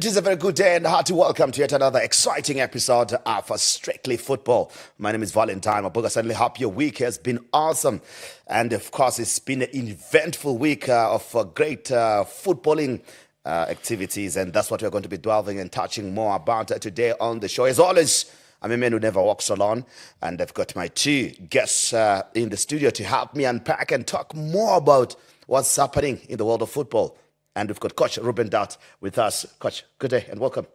It is a very good day and hearty welcome to yet another exciting episode of Strictly Football. My name is Valentine. I certainly hope your week has been awesome. And of course, it's been an eventful week of great footballing activities. And that's what we're going to be delving and touching more about today on the show. As always, I'm a man who never walks alone. And I've got my two guests in the studio to help me unpack and talk more about what's happening in the world of football. And we've got Coach Ruben Doubt with us. Coach, good day and welcome.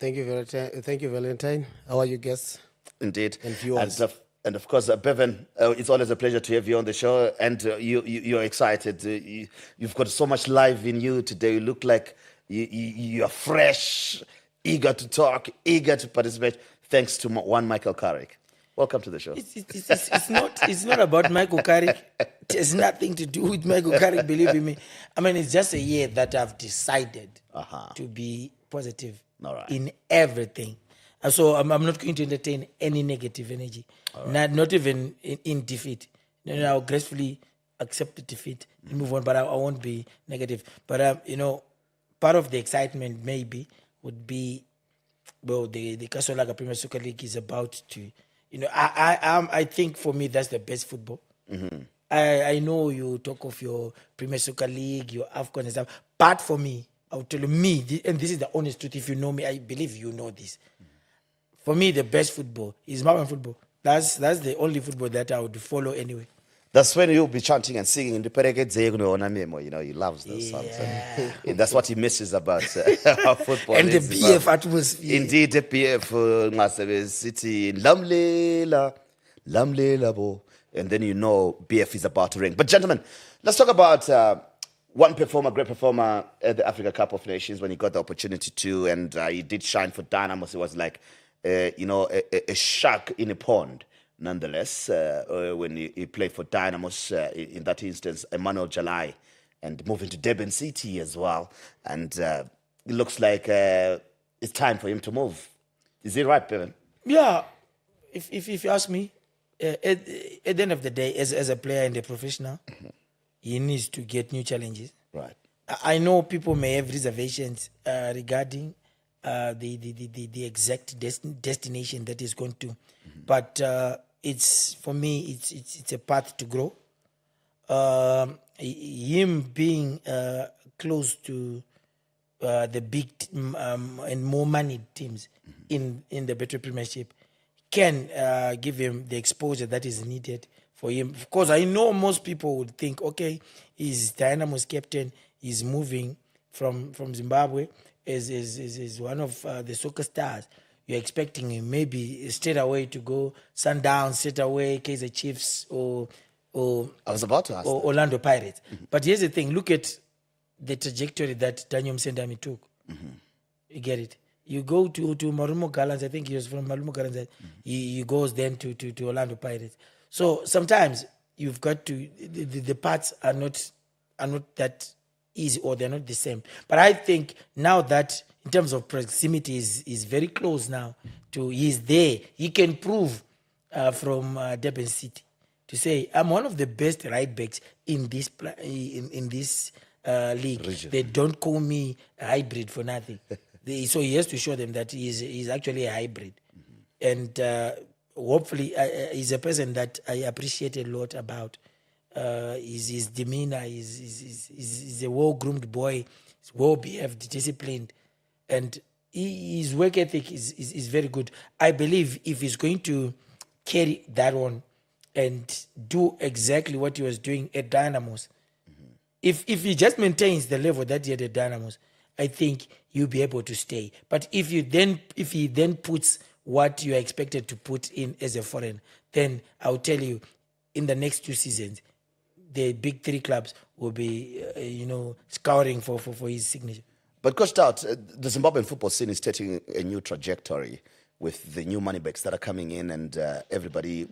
Thank you, Valentine. Thank you, Valentine. How are you, guests? Indeed. And viewers. And of course, Bevan, it's always a pleasure to have you on the show. And you're excited. You've got so much life in you today. You look like you're fresh, eager to talk, eager to participate. Thanks to one Michael Carrick. Welcome to the show. It's not about Michael Carrick. It has nothing to do with Michael Carrick, believe me. I mean, it's just a year that I've decided to be positive in everything. And so I'm not going to entertain any negative energy, not even in defeat. I'll gracefully accept the defeat and move on, but I won't be negative. But, part of the excitement maybe would be, well, the Kasolaga Premier Soccer League is about to... I think for me that's the best football. Mm-hmm. I know you talk of your Premier Soccer League, your AFCON and stuff, but for me, I would tell you, and this is the honest truth, if you know me, I believe you know this. Mm-hmm. For me, the best football is Zimbabwean football. That's the only football that I would follow anyway. That's when you'll be chanting and singing. He loves those songs. And that's what he misses about football. And the BF atmosphere. Indeed, the BF City, Lamlela bo. And then BF is about to ring. But gentlemen, let's talk about one performer, great performer at the Africa Cup of Nations when he got the opportunity to, and he did shine for Dynamos. It was like, a shark in a pond. Nonetheless, when he played for Dynamos, in that instance, Emmanuel Jalai, and moving to Durban City as well. And it looks like it's time for him to move. Is it right, Bevan? Yeah. If you ask me, at the end of the day, as a player and a professional, he needs to get new challenges. Right. I know people may have reservations regarding the exact destination that he's going to, but it's for me it's a path to grow. Him being close to the big and more money teams in the better Premiership can give him the exposure that is needed for him. Of course, I know most people would think, okay, he's Dynamos captain, he's moving from Zimbabwe is one of the soccer stars. You're expecting him maybe straight away to go Sundowns, straight away Kaizer Chiefs or I was about to ask or Orlando Pirates. But here's the thing: look at the trajectory that Daniel Msendami took. You get it. You go to Marumo Gallants. I think he was from Marumo Gallants. He goes then to Orlando Pirates. So sometimes you've got to the paths are not that easy, or they're not the same. But I think now that in terms of proximity is very close now to he's there, he can prove from Durban City to say, I'm one of the best right backs in this league. Region. They don't call me a hybrid for nothing. So he has to show them that he's actually a hybrid. And hopefully he's a person that I appreciate a lot about. His demeanor, he's a well-groomed boy, he's well-behaved, disciplined, and his work ethic is very good. I believe if he's going to carry that on and do exactly what he was doing at Dynamos, if he just maintains the level that he had at Dynamos, I think he'll be able to stay. But if he then puts what you are expected to put in as a foreign, then I'll tell you, in the next 2 seasons, the big 3 clubs will be, scouring for his signature. But Coach Doubt, the Zimbabwean football scene is taking a new trajectory with the new money backs that are coming in, and everybody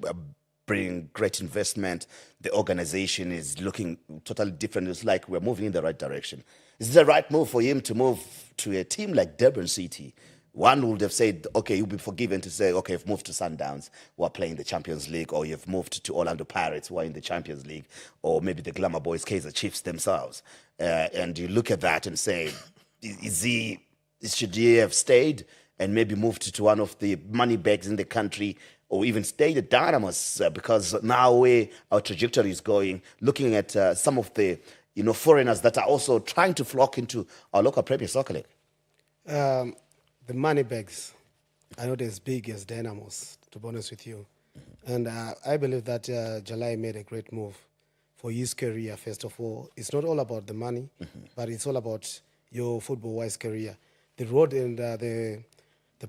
bringing great investment. The organization is looking totally different. It's like we're moving in the right direction. Is it the right move for him to move to a team like Durban City? One would have said, okay, you'll be forgiven to say, okay, you've moved to Sundowns, who are playing the Champions League, or you've moved to Orlando Pirates, who are in the Champions League, or maybe the Glamour Boys, Kaizer Chiefs themselves. And you look at that and say, is he should he have stayed and maybe moved to one of the money bags in the country, or even stayed at Dynamos? Because now where our trajectory is going, looking at some of the foreigners that are also trying to flock into our local Premier Soccer League. The money bags are not as big as Dynamos, to be honest with you. And I believe that Jalai made a great move for his career, first of all. It's not all about the money, but it's all about your football-wise career. The road and the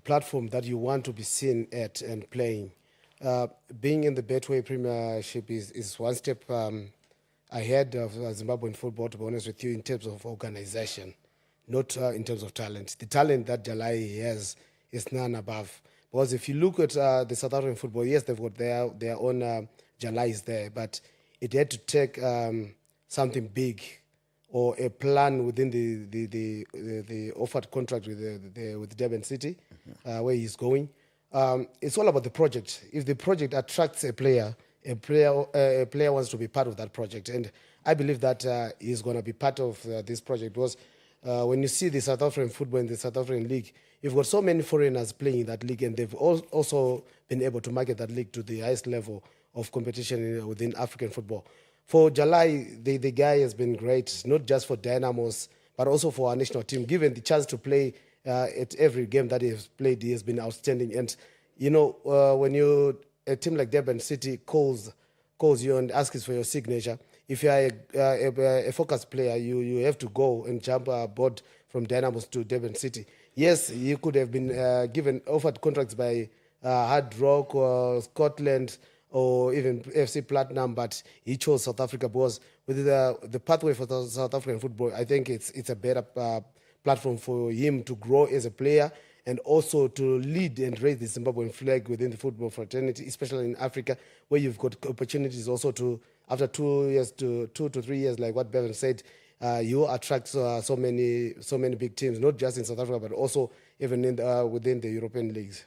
platform that you want to be seen at and playing. Being in the Betway Premiership is one step ahead of Zimbabwean football, to be honest with you, in terms of organization, not in terms of talent. The talent that Jalai has is none above. Because if you look at the South African football, yes, they've got their own Jalais there, but it had to take something big or a plan within the offered contract with Durban City, where he's going. It's all about the project. If the project attracts a player wants to be part of that project. And I believe that he's going to be part of this project, because when you see the South African football in the South African league, you've got so many foreigners playing in that league, and they've also been able to market that league to the highest level of competition within African football. For Jalai, the guy has been great, not just for Dynamos, but also for our national team. Given the chance to play at every game that he has played, he has been outstanding. And, when a team like Durban City calls you and asks for your signature, if you are a focused player, you have to go and jump aboard from Dynamos to Durban City. Yes, you could have been offered contracts by Hardrock or Scottland or even FC Platinum, but he chose South Africa because with the pathway for South African football, I think it's a better platform for him to grow as a player and also to lead and raise the Zimbabwean flag within the football fraternity, especially in Africa, where you've got opportunities also to, after 2 to 3 years, like what Bevan said, you attract so many big teams, not just in South Africa, but also even within the European leagues.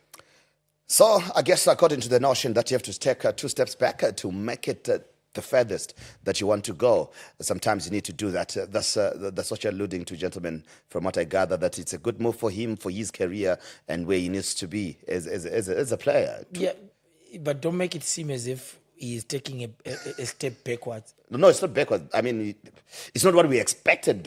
So I guess according to the notion that you have to take 2 steps back to make it the furthest that you want to go, sometimes you need to do that. That's what you're alluding to, gentlemen, from what I gather, that it's a good move for him, for his career, and where he needs to be as a player. Yeah, but don't make it seem as if he's taking a step backwards. No, it's not backwards. I mean, it's not what we expected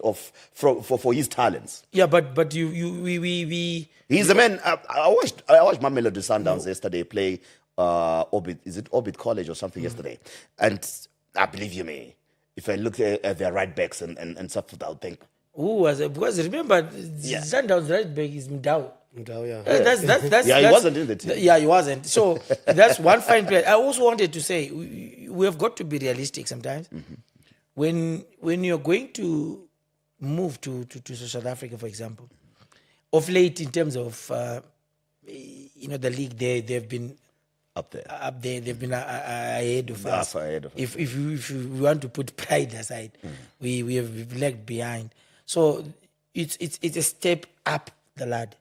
for his talents. Yeah, but we He's a man. I watched Mamelodi Sundowns yesterday play Orbit. Is it Orbit College or something yesterday? And I believe you me, if I look at their right backs and stuff, I would think, because remember, Sundowns right back is Ndlovu. Yeah. He wasn't in the team. Yeah, he wasn't. So that's one fine player. I also wanted to say we have got to be realistic sometimes. When you're going to move to South Africa, for example, of late in terms of the league, they've been up there. They've been ahead of us. If we want to put pride aside, we have lagged behind. So it's a step up the ladder.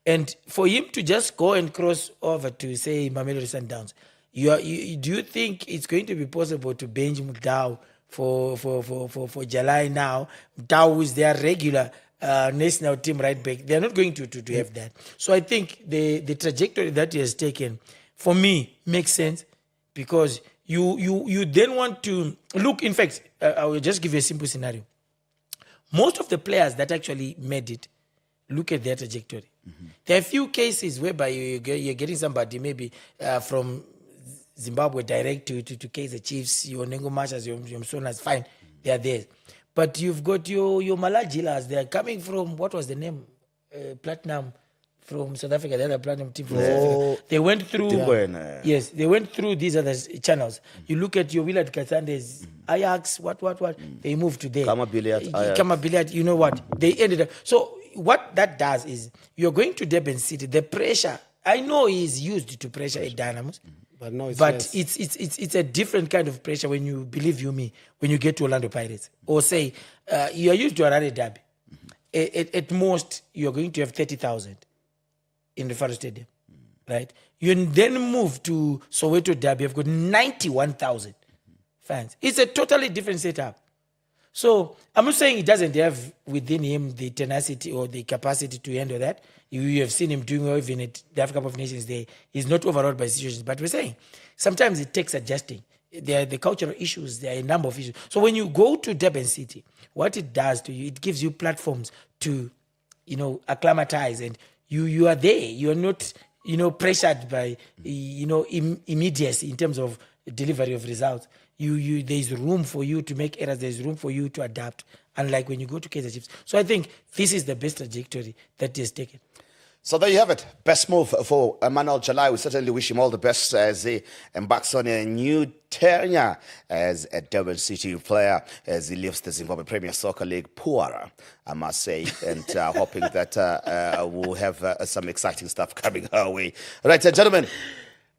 And for him to just go and cross over to, say, Mamelodi Sundowns, do you think it's going to be possible to bench Ndlovu for Jalai now? Ndlovu is their regular national team right back. They're not going to have that. So I think the trajectory that he has taken, for me, makes sense, because you then want to look. In fact, I will just give you a simple scenario. Most of the players that actually made it, look at their trajectory. There are a few cases whereby you're getting somebody maybe from Zimbabwe direct to Kaizer Chiefs, your Nengo Mashas, your Msonas, fine, they are there. But you've got your Malajilas, they are coming from, what was the name? Platinum from South Africa, the other Platinum team from South Africa. They went through, yes, they went through these other channels. You look at your Willard Katsandes, Ajax, what, they moved to there. Kama Billiard, you know what? They ended up. So what that does is, you're going to Durban City, the pressure, I know is used to pressure at Dynamos, but no, it's a different kind of pressure when you, believe you me, when you get to Orlando Pirates. Or say, you are used to a Harare Derby. At most, you're going to have 30,000 in the Faro Stadium, right? You then move to Soweto Derby, you've got 91,000 fans. It's a totally different setup. So I'm not saying he doesn't have within him the tenacity or the capacity to handle that. You have seen him doing well even at the African Cup of Nations Day. He's not overawed by situations, but we're saying sometimes it takes adjusting. There are the cultural issues, there are a number of issues. So when you go to Durban City, what it does to you, it gives you platforms to, acclimatize, and you are there. You are not, pressured by, immediacy in terms of delivery of results. There's room for you to make errors. There's room for you to adapt. Unlike when you go to Kaizer Chiefs. So I think this is the best trajectory that he has taken. So there you have it. Best move for Emmanuel Jalai. We certainly wish him all the best as he embarks on a new tenure as a Durban City player as he leaves the Zimbabwe Premier Soccer League poorer, I must say, and hoping that we'll have some exciting stuff coming our way. Right, gentlemen,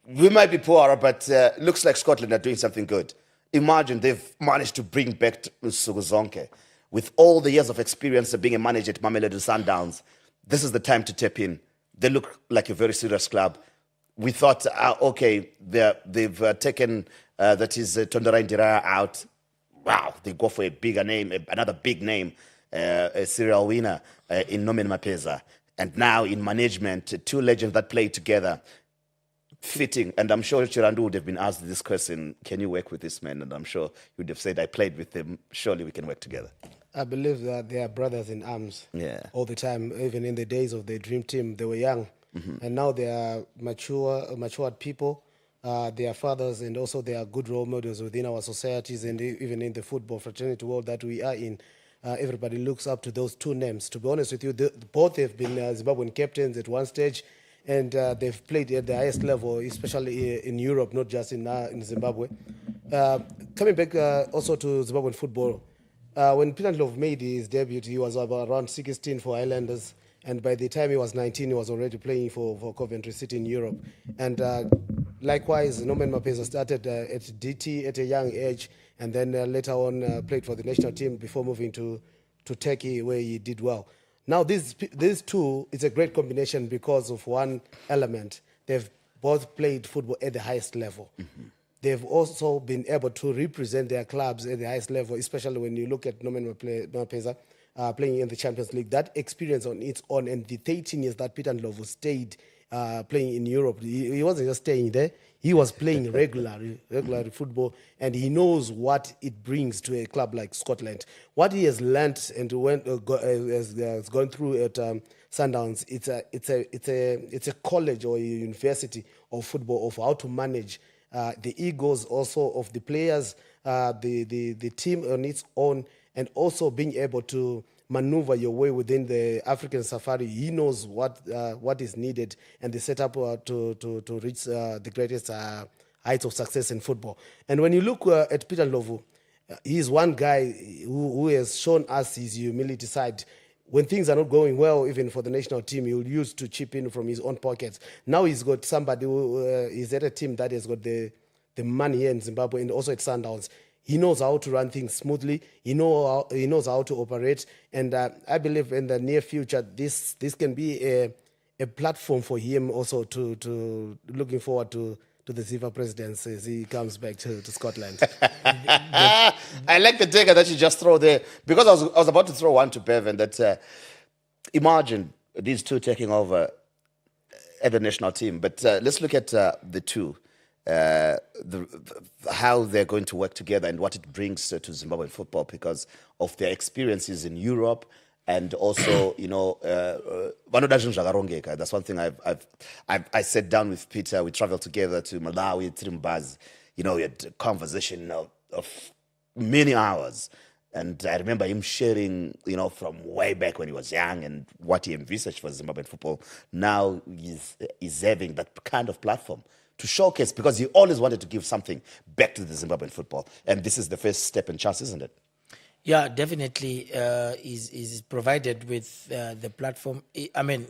we might be poorer, but looks like Scotland are doing something good. Imagine they've managed to bring back Suguzonke. With all the years of experience of being a manager at Mamelodi Sundowns, this is the time to tap in. They look like a very serious club. We thought, okay, they've taken, that is Tondorai Ndiraya out. Wow, they go for a bigger name, another big name, a serial winner in Nomen Mapeza. And now in management, two legends that play together. Fitting, and I'm sure Chirandu would have been asked this question, can you work with this man? And I'm sure he would have said, I played with him, surely we can work together. I believe that they are brothers in arms all the time. Even in the days of the dream team, they were young. And now they are matured people. They are fathers, and also they are good role models within our societies, and even in the football fraternity world that we are in. Everybody looks up to those two names. To be honest with you, both have been Zimbabwean captains at one stage, and they've played at the highest level, especially in Europe, not just in Zimbabwe. Coming back also to Zimbabwean football, when Peter Ndlovu made his debut, he was about around 16 for Highlanders, and by the time he was 19, he was already playing for Coventry City in Europe. And likewise, Nomen Mapeza started at DT at a young age, and then later on played for the national team before moving to Turkey, where he did well. Now, these two, it's a great combination because of one element. They've both played football at the highest level. They've also been able to represent their clubs at the highest level, especially when you look at Nomen Mapeza playing in the Champions League. That experience on its own, and the 13 years that Peter Ndlovu stayed playing in Europe, he wasn't just staying there. He was playing regular football, and he knows what it brings to a club like Scotland. What he has learnt and has gone through at Sundowns, it's a college or a university of football of how to manage the egos also of the players, the team on its own, and also being able to maneuver your way within the African safari. He knows what is needed and the setup to reach the greatest heights of success in football. And when you look at Peter Ndlovu, he's one guy who has shown us his humility side. When things are not going well, even for the national team, he'll use to chip in from his own pockets. Now he's got somebody who is at a team that has got the money here in Zimbabwe and also at Sundowns. He knows how to run things smoothly. He knows how to operate. And I believe in the near future, this can be a platform for him also to looking forward to the Ziva presidency as he comes back to Scotland. I like the dagger that you just throw there, because I was about to throw one to Bevan that imagine these two taking over at the national team. But let's look at the two. How they're going to work together and what it brings to Zimbabwean football because of their experiences in Europe and also, that's one thing I sat down with Peter. We traveled together to Malawi, Trimbaz. We had a conversation of many hours. And I remember him sharing, from way back when he was young and what he envisaged for Zimbabwean football. Now he's having that kind of platform to showcase, because he always wanted to give something back to the Zimbabwean football. And this is the first step and chance, isn't it? Yeah, definitely is provided with the platform. I mean,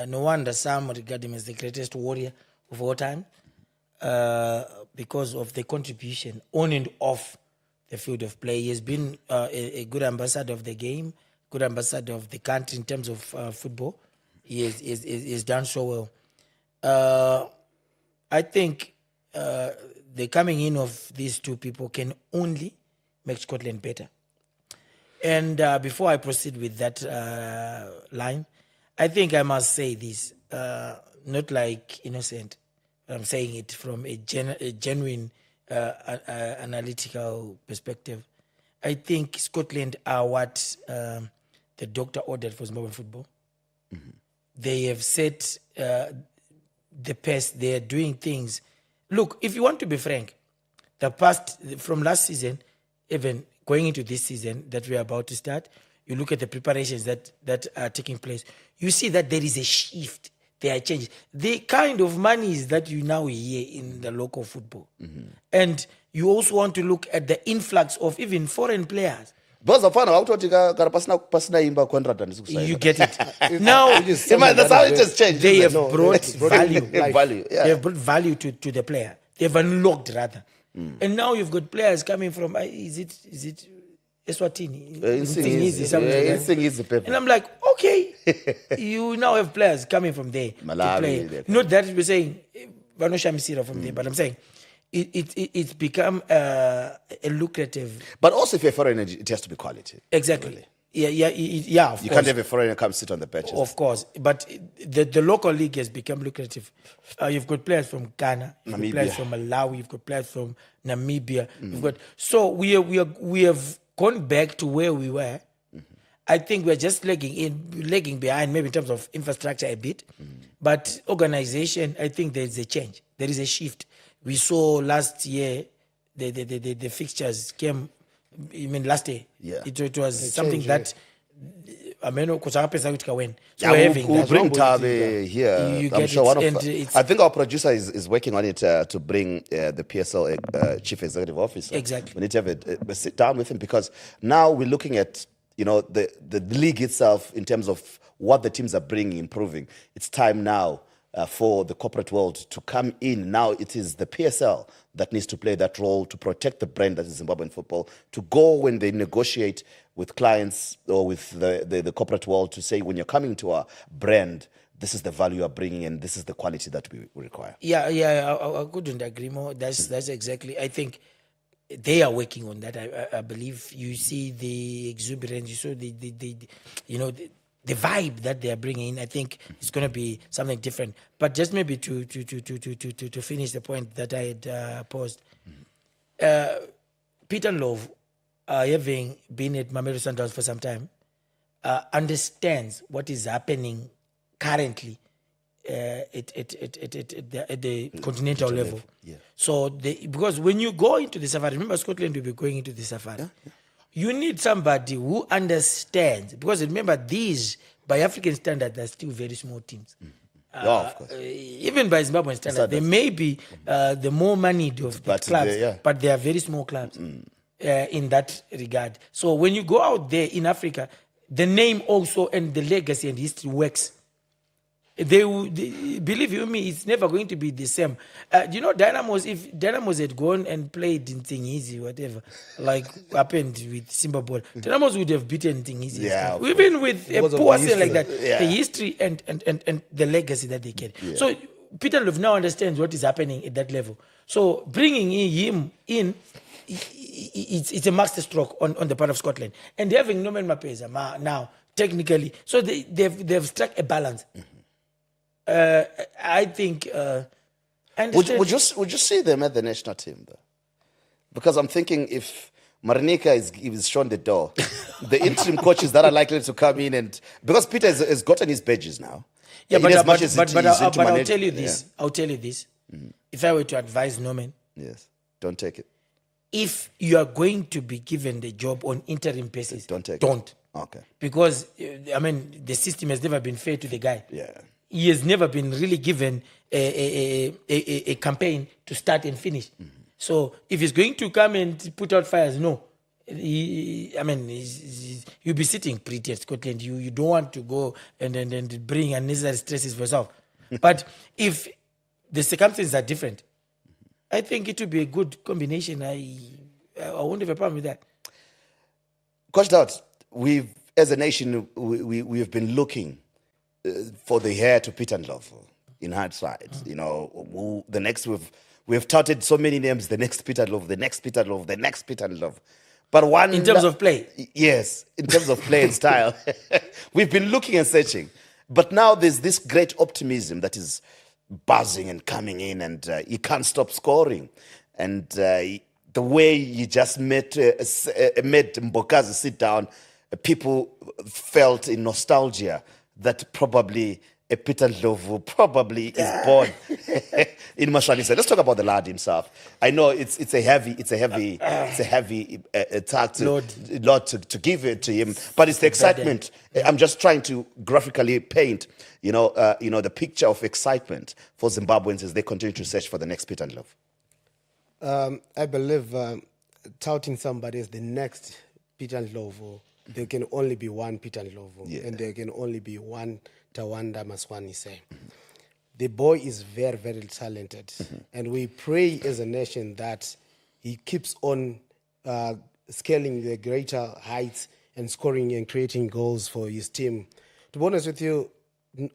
no wonder some regard him as the greatest warrior of all time because of the contribution on and off the field of play. He has been a good ambassador of the game, good ambassador of the country in terms of football. He has done so well. I think the coming in of these two people can only make Scotland better. And before I proceed with that line, I think I must say this, not like innocent, but I'm saying it from a genuine analytical perspective. I think Scotland are what the doctor ordered for Zimbabwean football. Mm-hmm. They have set the pace. They are doing things. Look, if you want to be frank, from last season, even going into this season that we are about to start, you look at the preparations that are taking place, you see that there is a shift. There are changes. The kind of monies that you now hear in the local football. Mm-hmm. And you also want to look at the influx of even foreign players. You get it. Now, that's how it has changed. They have brought value. Value. Yeah. They have brought value to the player. They have unlocked, rather. Mm. And now you've got players coming from, is it Eswatini? And I'm like, okay, you now have players coming from there. Malawi, to play. Not that we're saying, Vanosha Misira from there, but I'm saying, it's become a lucrative. But also, if you're a foreigner, it has to be quality. Exactly. Really. Yeah. Of course. Can't have a foreigner come sit on the bench. Of course, but the local league has become lucrative. You've got players from Ghana, you've got players from Malawi, you've got players from Namibia. You've got we have gone back to where we were. Mm-hmm. I think we're just lagging behind, maybe in terms of infrastructure a bit, but organization. I think there is a change. There is a shift. We saw last year the fixtures came. I mean, last year, it was something that I mean, we'll bring Tabe here. I'm sure I think our producer is working on it to bring the PSL Chief Executive Officer. Exactly. We need to have a sit down with him, because now we're looking at the league itself in terms of what the teams are bringing, improving. It's time now for the corporate world to come in. Now it is the PSL that needs to play that role to protect the brand that is Zimbabwean football, to go when they negotiate with clients or with the corporate world to say, when you're coming to our brand, this is the value you're bringing and this is the quality that we require. I couldn't agree more. That's exactly, I think they are working on that. I believe you see the exuberance, you saw the vibe that they are bringing in. I think it's going to be something different. But just maybe to finish the point that I had posed, Peter Ndlovu, having been at Mamelodi Sundowns for some time, understands what is happening currently at the continental level. Yeah. So, because when you go into the safari, remember Scotland will be going into the safari. Yeah. You need somebody who understands, because remember, these, by African standards, are still very small teams. Of course. Even by Zimbabwean standards, they may be the more moneyed of the clubs, but they are very small clubs in that regard. So when you go out there in Africa, the name also and the legacy and history works. Believe you me, it's never going to be the same. Dynamos, if Dynamos had gone and played in Thickens, whatever, like happened with Zimbabwe, Dynamos would have beaten Thickens. Yeah, even with a poor sale like that, the history and the legacy that they get. Yeah. So Peter Ndlovu now understands what is happening at that level. So bringing him in, it's a master stroke on the part of Scotland. And having Norman Mapeza now, technically, so they've struck a balance. Mm-hmm. I think. Would you see them at the national team though? Because I'm thinking if Marinica is shown the door, the interim coaches that are likely to come in, and because Peter has gotten his badges now. Yeah, but I'll tell you this. Yeah. I'll tell you this. Mm-hmm. If I were to advise Norman, yes, don't take it. If you are going to be given the job on interim basis, don't take it. Okay. Because the system has never been fair to the guy. Yeah. He has never been really given a campaign to start and finish. Mm-hmm. So if he's going to come and put out fires, no. You'll be sitting pretty at Scotland. You don't want to go and bring unnecessary stresses for yourself. But if the circumstances are different, I think it would be a good combination. I won't have a problem with that. Coach Dot, as a nation, we've been looking for the heir to Peter Ndlovu in hindsight. The next we've touted so many names, the next Peter Ndlovu, the next Peter Ndlovu, the next Peter Ndlovu. But one In terms of play? Yes, in terms of play and style. We've been looking and searching. But now there's this great optimism that is buzzing and coming in, and you can't stop scoring. And the way you just made Mbokazi sit down, people felt in nostalgia that probably Peter Ndlovu probably is born in Maswanhise. Let's talk about the lad himself. I know it's a heavy task to give it to him, but it's the excitement. I'm just trying to graphically paint, the picture of excitement for Zimbabweans as they continue to search for the next Peter Ndlovu. I believe touting somebody as the next Peter Ndlovu, there can only be one Peter Ndlovu, and there can only be one Tawanda Maswanhise. The boy is very, very talented, and we pray as a nation that he keeps on scaling the greater heights and scoring and creating goals for his team. To be honest with you,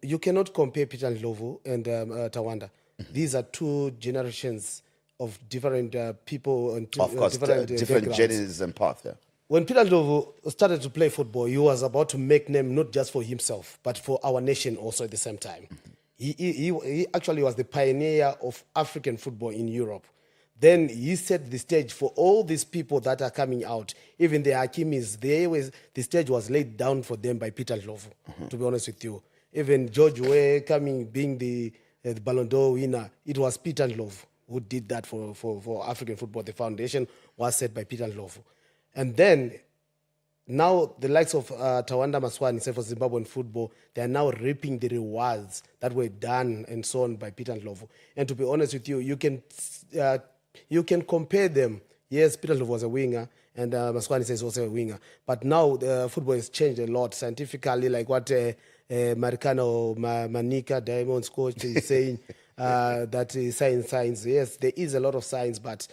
you cannot compare Peter Ndlovu and Tawanda. These are two generations of different people and Of course, different journeys and paths. Yeah. When Peter Ndlovu started to play football, he was about to make name not just for himself, but for our nation also at the same time. He actually was the pioneer of African football in Europe. Then he set the stage for all these people that are coming out. Even the Hakimis, the stage was laid down for them by Peter Ndlovu, to be honest with you. Even George Weah being the Ballon d'Or winner, it was Peter Ndlovu who did that for African football. The foundation was set by Peter Ndlovu. And then, now the likes of Tawanda Maswanhise for Zimbabwean football, they are now reaping the rewards that were done and so on by Peter Ndlovu. And to be honest with you, you can compare them. Yes, Peter Ndlovu was a winger, and Maswanhise is also a winger. But now the football has changed a lot scientifically, like what Manica Diamonds coach is saying, that is science. Yes, there is a lot of science, but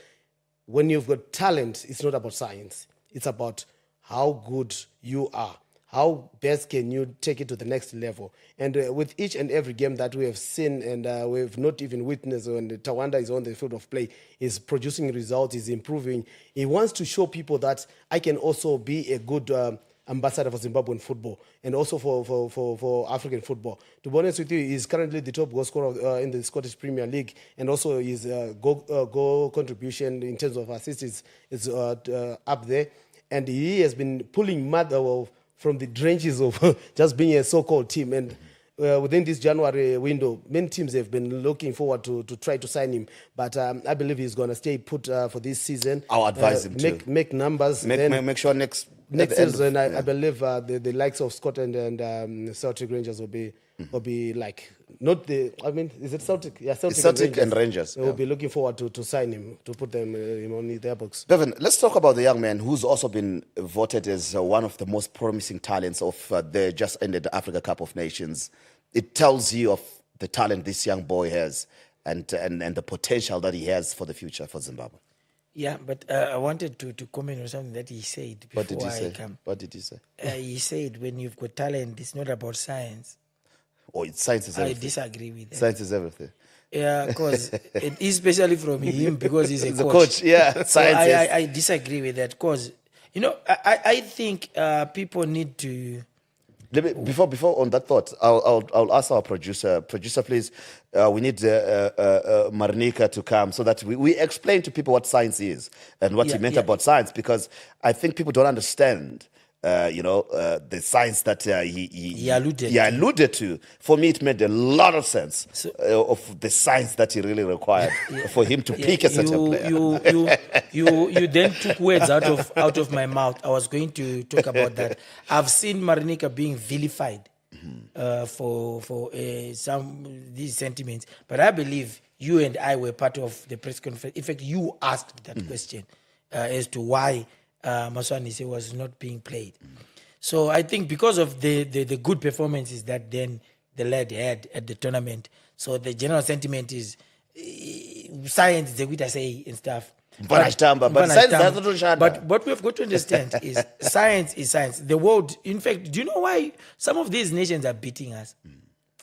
when you've got talent, it's not about science. It's about how good you are. How best can you take it to the next level? And with each and every game that we have seen and we've not even witnessed when Tawanda is on the field of play, is producing results, is improving. He wants to show people that I can also be a good ambassador for Zimbabwean football and also for African football. To be honest with you, he's currently the top goal scorer in the Scottish Premier League, and also his goal contribution in terms of assists is up there. And he has been pulling Motherwell from the drenches of just being a so-called team. And within this January window, many teams have been looking forward to try to sign him. But I believe he's going to stay put for this season. I'll advise him to make numbers. Make sure next season, I believe the likes of Scotland and Celtic Rangers will be like, not the, I mean, is it Celtic? Yeah, Celtic and Rangers. They will be looking forward to sign him, to put them on their books. Bevan, let's talk about the young man who's also been voted as one of the most promising talents of the just ended Africa Cup of Nations. It tells you of the talent this young boy has and the potential that he has for the future for Zimbabwe. Yeah, but I wanted to comment on something that he said before I come. What did he say? He said when you've got talent, it's not about science. Oh, science is everything. I disagree with that. Science is everything. Yeah, because especially from him, because he's a coach. Yeah, so science. I disagree with that because, I think people need to... Before on that thought, I'll ask our producer. Producer, please. We need Manica to come so that we explain to people what science is and what he meant about science, because I think people don't understand. The science that he alluded to. For me, it made a lot of sense of the science that he really required for him to pick a certain player. You then took words out of my mouth. I was going to talk about that. I've seen Manica being vilified for some these sentiments, but I believe you and I were part of the press conference. In fact, you asked that question as to why Maswanhise was not being played. So I think because of the good performances that then the lad had at the tournament, so the general sentiment is science, the way I say and stuff. But what we've got to understand is science is science. The world, in fact, do you know why some of these nations are beating us?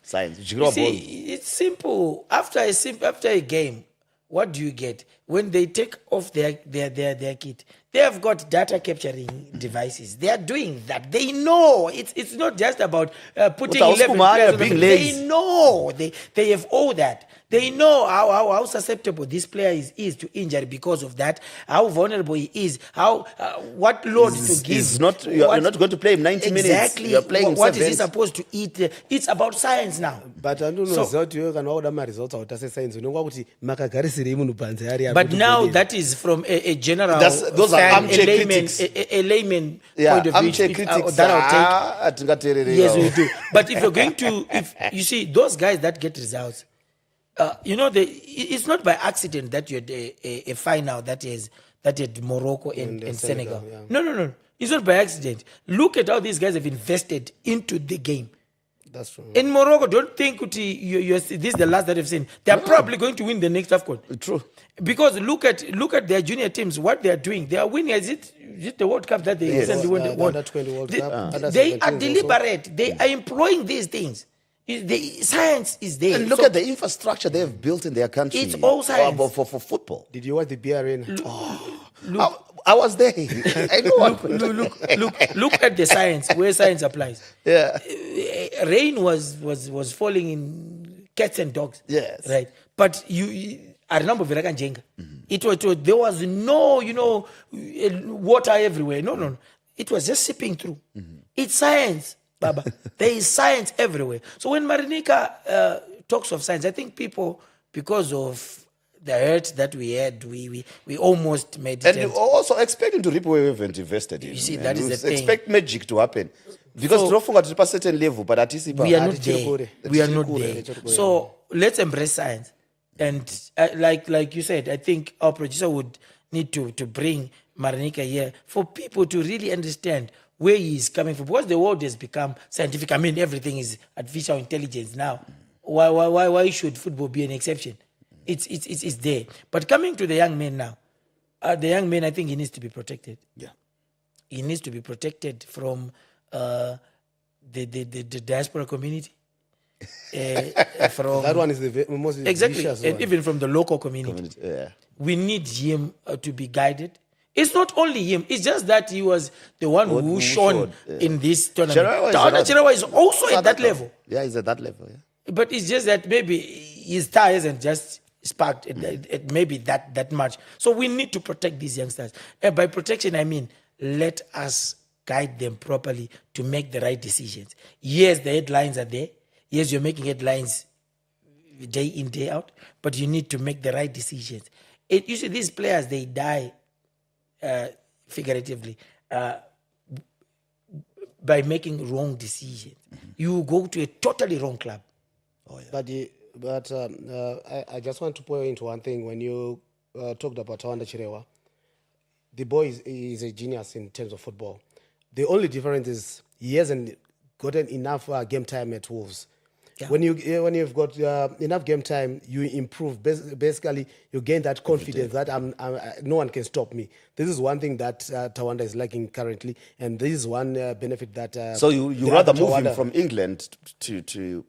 Science. You see, it's simple. After a game, what do you get? When they take off their kit, They have got data capturing devices. They are doing that. They know it's not just about putting 11 players on the field. They know they have all that. They know how susceptible this player is to injury because of that. How vulnerable he is. How what load to give. You're not going to play him 90 minutes. Exactly. You're playing what is he supposed to eat? It's about science now. But I don't know result you can order my results out as a science. You know what But now that is from a general those are armchair critics. A layman point of view. Critics. That I'll take. Yes, we do. But if you're going to, if you see those guys that get results, it's not by accident that you're a final that had Morocco and Senegal. Yeah. No. It's not by accident. Look at how these guys have invested into the game. That's true. In Morocco, don't think this is the last that I've seen. They are probably going to win the next AFCON. True. Because look at their junior teams, what they are doing. They are winning. Is it the World Cup that they recently won? The Under 20 World Cup. They are deliberate. Also. They are employing these things. The science is there. And look at the infrastructure they have built in their country. It's all science. For football. Did you watch the BRN? I was there. I know. Look at the science, where science applies. Yeah. Rain was falling in cats and dogs. Yes. Right. But I remember Virakan Jenga. It was there was no water everywhere. No. It was just seeping through. It's science, Baba. There is science everywhere. So when Marinica talks of science, I think people, because of the hurt that we had, we almost made it. And you also expecting to reap where we haven't invested in. You see, that is the thing. Expect magic to happen. Because Drofunga to a certain level, but at we are not there. We are not there. So let's embrace science. And like you said, I think our producer would need to bring Marinica here for people to really understand where he is coming from. Because the world has become scientific. I mean, everything is artificial intelligence now. Why should football be an exception? It's there. But coming to the young man now, the young man, I think he needs to be protected. Yeah. He needs to be protected from the diaspora community. From that one is the most exactly, vicious and one. even from the local community. Yeah. We need him to be guided. It's not only him. It's just that he was the one who shone in this tournament. Chirawa is also at that level. Yeah, he's at that level. Yeah. But it's just that maybe his star isn't just sparked at maybe that much. So we need to protect these youngsters. And by protection, I mean let us guide them properly to make the right decisions. Yes, the headlines are there. Yes, you're making headlines day in, day out, but you need to make the right decisions. You see, these players, they die figuratively by making wrong decisions. You go to a totally wrong club. Oh, yeah. But I just want to point into one thing. When you talked about Tawanda Chirewa, the boy is a genius in terms of football. The only difference is he hasn't gotten enough game time at Wolves. Yeah. When you've got enough game time, you improve. Basically, you gain that confidence that no one can stop me. This is one thing that Tawanda is lacking currently, and this is one benefit that. So you rather move him from England to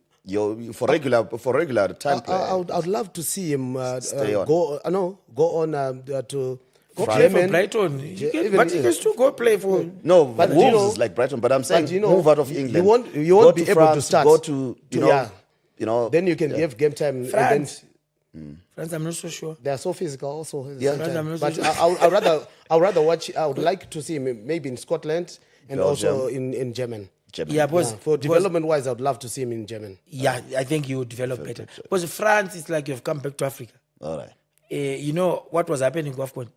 for regular time play. I would love to see him go on to. Go play for Brighton. But he can still go play for... No, but Wolves is like Brighton. But I'm saying move out of England. You won't be able to start. Go to, then you can give game time. France, I'm not so sure. They are so physical also. Yeah. France, I'm not so but sure. I'd rather watch... I would like to see him maybe in Scotland and also in German. Yeah, for development-wise, I would love to see him in German. Yeah, I think he would develop better. Because France is like you've come back to Africa. All right. You know what was happening in AFCON?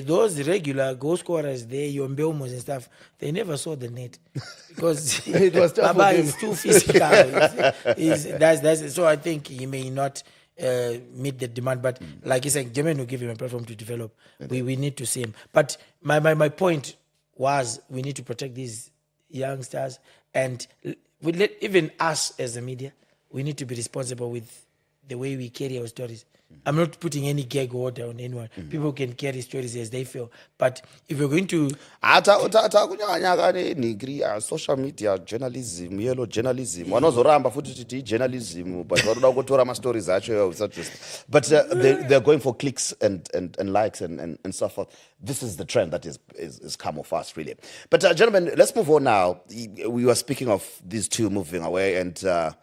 Those regular goal scorers there, your Mbelmos and stuff, they never saw the net because it was tough. Baba is too physical. So I think he may not meet the demand. But like you said, German will give him a platform to develop. We need to see him. But my point was we need to protect these youngsters, and even us as the media, we need to be responsible with the way we carry our stories. I'm not putting any gag order on anyone. People can carry stories as they feel. But if you're going to... social media journalism, yellow journalism. Vanozoramba futi titi journalism, but varoda kutora ma stories acho. But they're going for clicks and likes and so forth. This is the trend that is come of us, really. But gentlemen, let's move on now. We were speaking of these two moving away, and the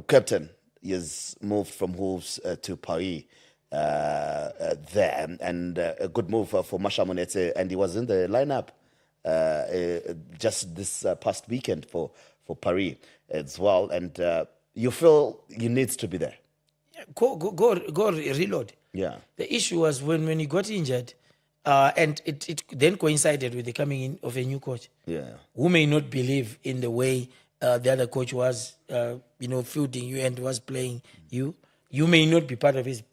captain is moved from Wolves to Paris there, and a good move for Marshall Munetsi, and he was in the lineup just this past weekend for Paris as well, and you feel he needs to be there. Go reload. Yeah. The issue was when he got injured, and it then coincided with the coming in of a new coach. Yeah. Who may not believe in the way the other coach was, fielding you and was playing you. You may not be part of his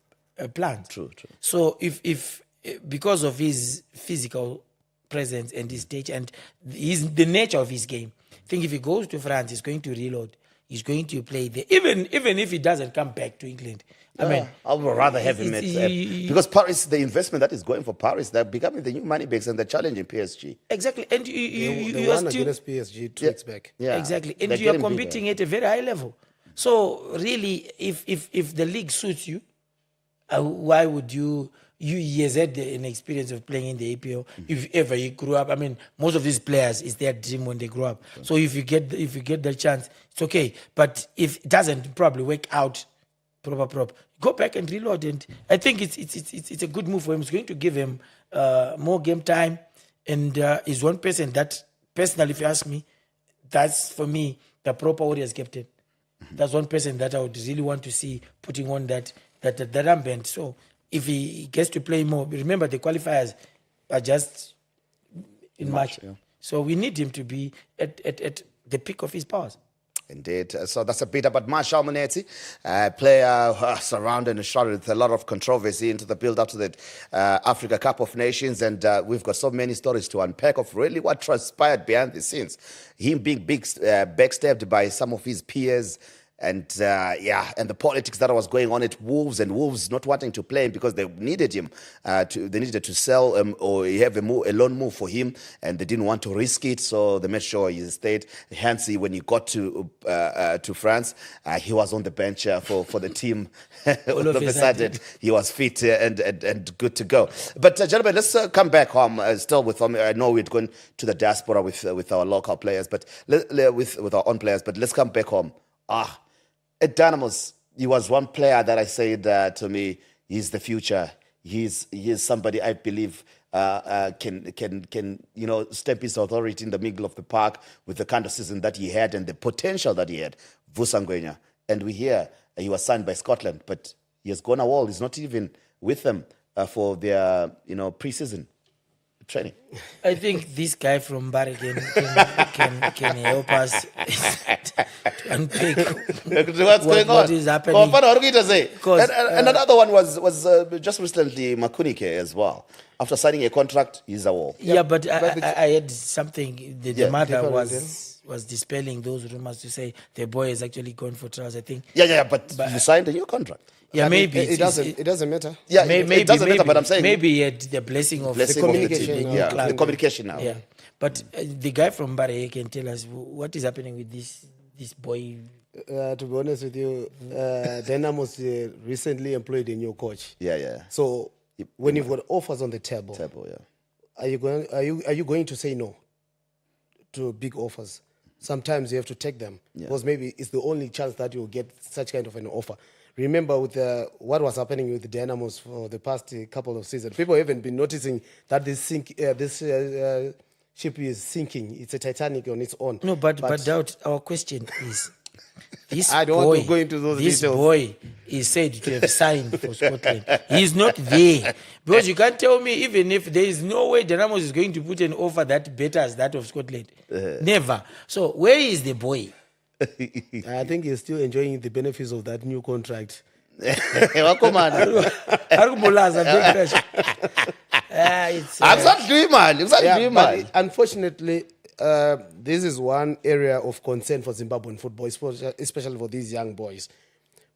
plan. True. So if because of his physical presence and his stage and the nature of his game, I think if he goes to France, he's going to reload. He's going to play there, even if he doesn't come back to England. I mean, I would rather have him because Paris, the investment that is going for Paris, they're becoming the new money bags and they're challenging PSG. Exactly, and you are won still against PSG 2 weeks back. Yeah, exactly, and you are competing at a very high level. So really, if the league suits you, why would you? He has had an experience of playing in the APL. If ever he grew up, I mean, most of these players is their dream when they grow up. So if you get the chance, it's okay. But if it doesn't probably work out, proper, go back and reload. And I think it's a good move for him. It's going to give him more game time, and is one person that personally, if you ask me, that's for me the proper Warriors captain. That's one person that I would really want to see putting on that armband. So if he gets to play more, remember the qualifiers are just in March. Yeah. So we need him to be at the peak of his powers. Indeed. So that's a bit about Marshall Munetsi, player surrounded and shrouded with a lot of controversy into the build-up to the Africa Cup of Nations. And we've got so many stories to unpack of really what transpired behind the scenes. Him being backstabbed by some of his peers. And and the politics that was going on at Wolves, and Wolves not wanting to play him because they needed him they needed to sell or have a loan move for him, and they didn't want to risk it, so they made sure he stayed. Hence, when he got to France, he was on the bench for the team. All of a sudden, he was fit and good to go. But gentlemen, let's come back home. Still with I know we're going to the diaspora with our local players, but with our own players. But let's come back home. At Dynamos, he was one player that I said to me, he's the future. He is somebody I believe can stamp his authority in the middle of the park with the kind of season that he had and the potential that he had. Vusa Ngwenya. And we hear he was signed by Scotland, but he has gone AWOL. He's not even with them for their pre-season training. I think this guy from Mbare can help us to unpick what's going on. What is happening. And another one was just recently Makunike as well. After signing a contract, he's AWOL. Yeah, but I had something. The mother was dispelling those rumors to say the boy is actually going for trials, I think. Yeah, but you signed a new contract. Yeah, maybe it doesn't matter. Yeah, it doesn't matter. But I'm saying maybe he had the blessing of the communication. The communication now. Yeah, but the guy from Mbare can tell us what is happening with this boy. To be honest with you, Dynamos recently employed a new coach. Yeah. So when you've got offers on the table, are you going to say no to big offers? Sometimes you have to take them because maybe it's the only chance that you'll get such kind of an offer. Remember with what was happening with the Dynamos for the past couple of seasons, people haven't been noticing that this ship is sinking. It's a Titanic on its own. No, but doubt. Our question is, I don't want to go into those details. This boy is said to have signed for Scotland. He's not there. Because you can't tell me, even if there is no way Dynamos is going to put an offer that betters that of Scotland. Never. So where is the boy? I think he's still enjoying the benefits of that new contract. Unfortunately, this is one area of concern for Zimbabwean football, especially for these young boys.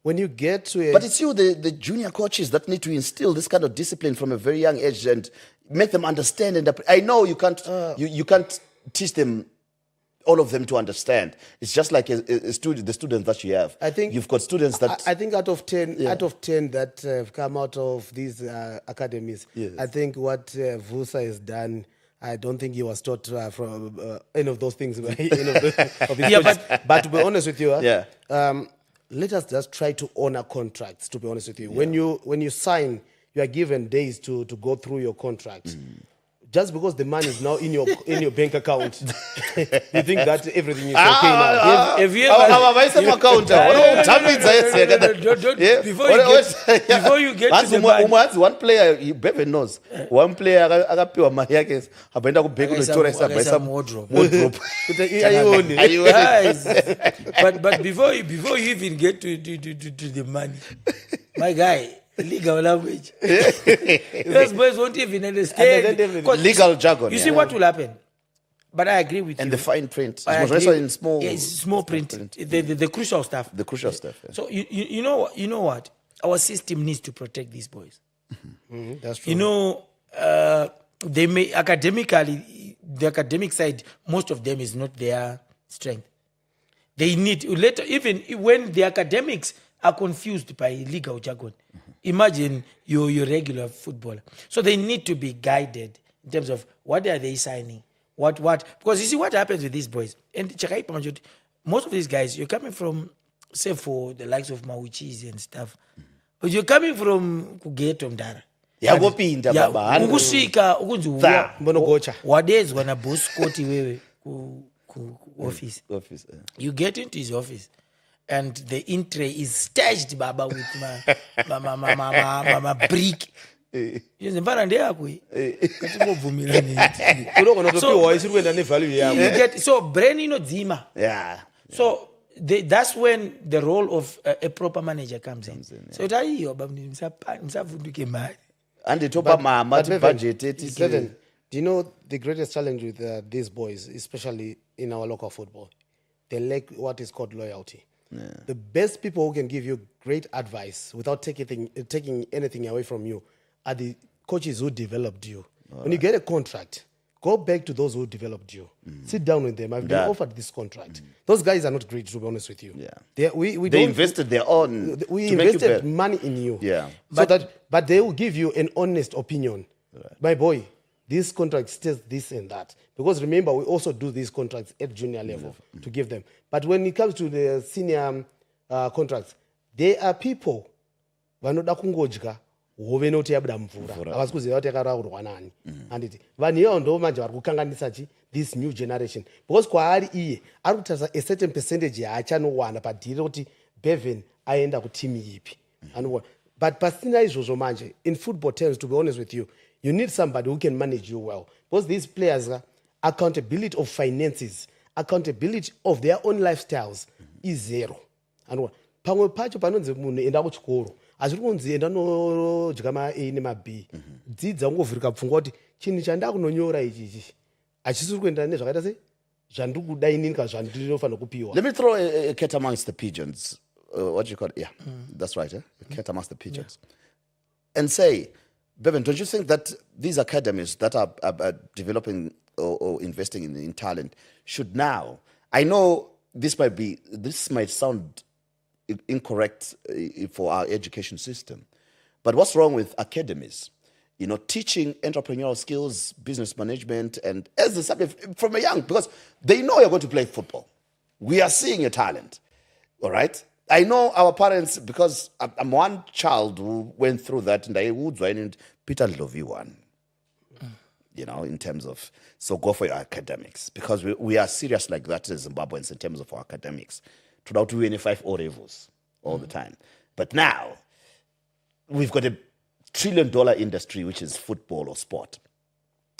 when you get to a... But it's you, the junior coaches, that need to instill this kind of discipline from a very young age and make them understand. And I know you can't you can't teach them, all of them, to understand. It's just like the students that you have. I think you've got students that... I think out of 10 that have come out of these academies, Yes. I think what Vusa has done, I don't think he was taught from any of those things. Of his coaches. But to be honest with you, let us just try to honor contracts, to be honest with you. Yeah. When you sign, you are given days to go through your contract. Just because the money is now in your bank account, you think that everything is okay now. Have you before you get to the money, one player, Bevan knows. One player, akapiwa mali yake, abaenda kubhenki unotora isabaisa wardrobe. Guys, but before you even get to the money, my guy, legal language. Those boys won't even understand. Legal jargon. You see what will happen? But I agree with you. And the fine print. In small print. The crucial stuff. The crucial stuff. Yeah. So you know what? Our system needs to protect these boys. That's true. You know, they may academically, the academic side, most of them is not their strength. They need later, even when the academics are confused by legal jargon. Imagine you're regular footballer. So they need to be guided in terms of what are they signing, what. Because you see what happens with these boys. And most of these guys, you're coming from, say, for the likes of Mauchis and stuff, but you're coming from Kugeto Mdara. Yagopinda baba. Ukusika ukunzuwa. Mbono gocha. Wadezi wana boss koti wewe ku office. Office. You get into his office. And the in-tray is stashed baba with my brick. So brain zima. Yeah. So that's when the role of a proper manager comes in. So And budget. Do you know the greatest challenge with these boys, especially in our local football? They lack what is called loyalty. Yeah. The best people who can give you great advice without taking anything away from you are the coaches who developed you. When you get a contract, go back to those who developed you. Sit down with them. I've been offered this contract. Those guys are not great, to be honest with you. Yeah. They invested their own. We invested money in you. Yeah. But they will give you an honest opinion. Right. My boy, this contract says this and that. Because remember, we also do these contracts at junior level to give them. But when it comes to the senior contracts, there are people vanoda kungodya hove noti yabuda mvura havasi kuziva kuti yakaraurwa nani handiti vanhu ivavo ndo manje vari kukanganisa this new generation because kwaari iye ari kutarisa a certain percentage yaachanowana padhiri kuti Bevan aenda kutimu ipi but pasina izvozvo manje in football terms, to be honest with you, you need somebody who can manage you well because these players accountability of finances, accountability of their own lifestyles is zero. And pamwe pacho panonzi munhu enda kuchikoro azviri kunzi enda nodya ma-A nema-B dzidza ungovhurika pfungwa kuti chinhu chandakunonyora ichichi hachisiri kuendana nezvakaita se zvandiri kuda inini kana zvandinofanira kupiwa. Let me throw a cat amongst the pigeons. What do you call it? Yeah, that's right. A cat amongst the pigeons. Yeah. And say, Bevan, don't you think that these academies that are developing or investing in talent should now, I know this might sound incorrect for our education system, but what's wrong with academies? You know, teaching entrepreneurial skills, business management, and as a subject from a young, because they know you're going to play football. We are seeing your talent, all right? I know our parents, because I'm one child who went through that, and I would join Peter Ndlovu one, you know, in terms of, so go for your academics, because we are serious like that as Zimbabweans in terms of our academics. To 25 O levels all the time. But now, we've got $1 trillion industry, which is football or sport,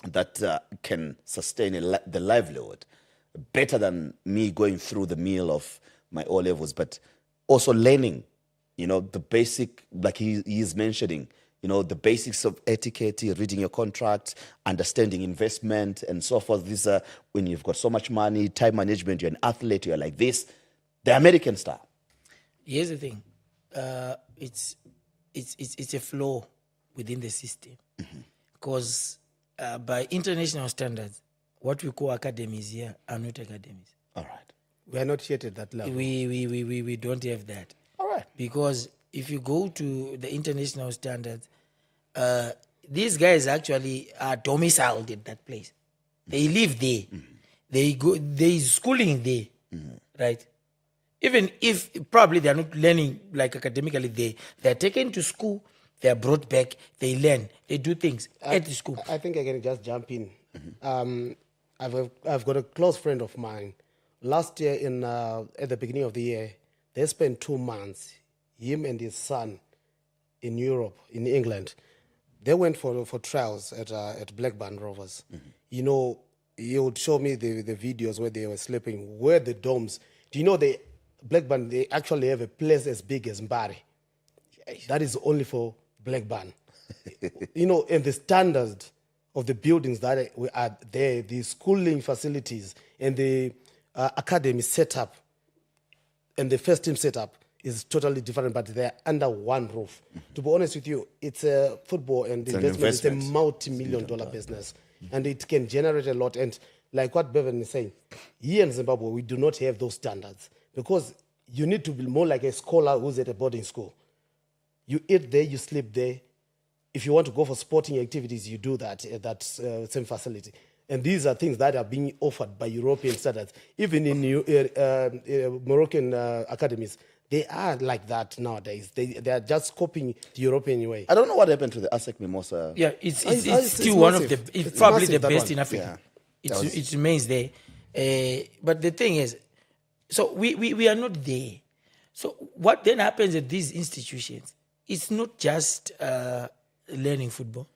that can sustain the livelihood better than me going through the meal of my O levels, but also learning, you know, the basic, like he is mentioning, you know, the basics of etiquette, reading your contract, understanding investment, and so forth. These are when you've got so much money, time management, you're an athlete, you're like this. The American style. Here's the thing. it's a flaw within the system, because by international standards, what we call academies here are not academies. All right. We are not yet at that level. We don't have that. All right. Because if you go to the international standards, these guys actually are domiciled in that place. They live there. They schooling there, right? Even if probably they are not learning like academically, they're taken to school, they are brought back, they learn, they do things at the school. I think I can just jump in. I've got a close friend of mine. Last year, at the beginning of the year, they spent 2 months, him and his son, in Europe, in England. They went for trials at Blackburn Rovers. You know, he would show me the videos where they were sleeping, where the domes. Do you know Blackburn, they actually have a place as big as Mbare. That is only for Blackburn. You know, and the standards of the buildings that are there, the schooling facilities and the academy setup and the first team setup is totally different, but they're under one roof. To be honest with you, it's a football and investment. It's a multi-million-dollar business, and it can generate a lot. And like what Bevan is saying, here in Zimbabwe, we do not have those standards, because you need to be more like a scholar who's at a boarding school. You eat there, you sleep there. If you want to go for sporting activities, you do that at that same facility. And these are things that are being offered by European standards. Even in Moroccan academies, they are like that nowadays. They are just copying the European way. I don't know what happened to the ASEC Mimosa. Yeah, it's still one of the, it's probably the best in Africa. Yeah. It remains there. But the thing is, so we are not there. So what then happens at these institutions, it's not just learning football.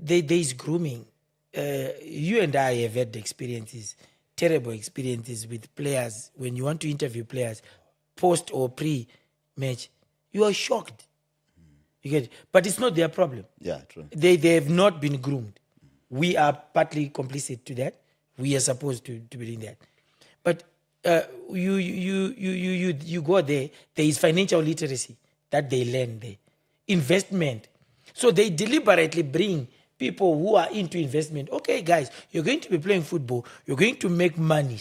There is grooming. You and I have had experiences, terrible experiences with players. When you want to interview players, post or pre-match, you are shocked. You get it? But it's not their problem. Yeah, true. They have not been groomed. We are partly complicit to that. We are supposed to be doing that. But you go there, there is financial literacy that they learn there. Investment. So they deliberately bring people who are into investment. Okay, guys, you're going to be playing football. You're going to make money.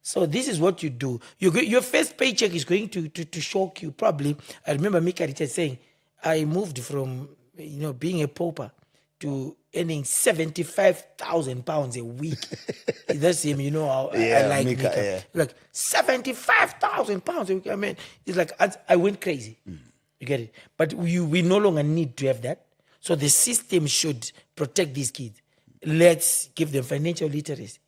So this is what you do. Your first paycheck is going to shock you. Probably, I remember Mika Richard saying, I moved from being a pauper to earning £75,000 a week. That's him, how I like Mika. Yeah. Like £75,000 a week. I mean, it's like I went crazy. You get it? But we no longer need to have that. So the system should protect these kids. Let's give them financial literacy.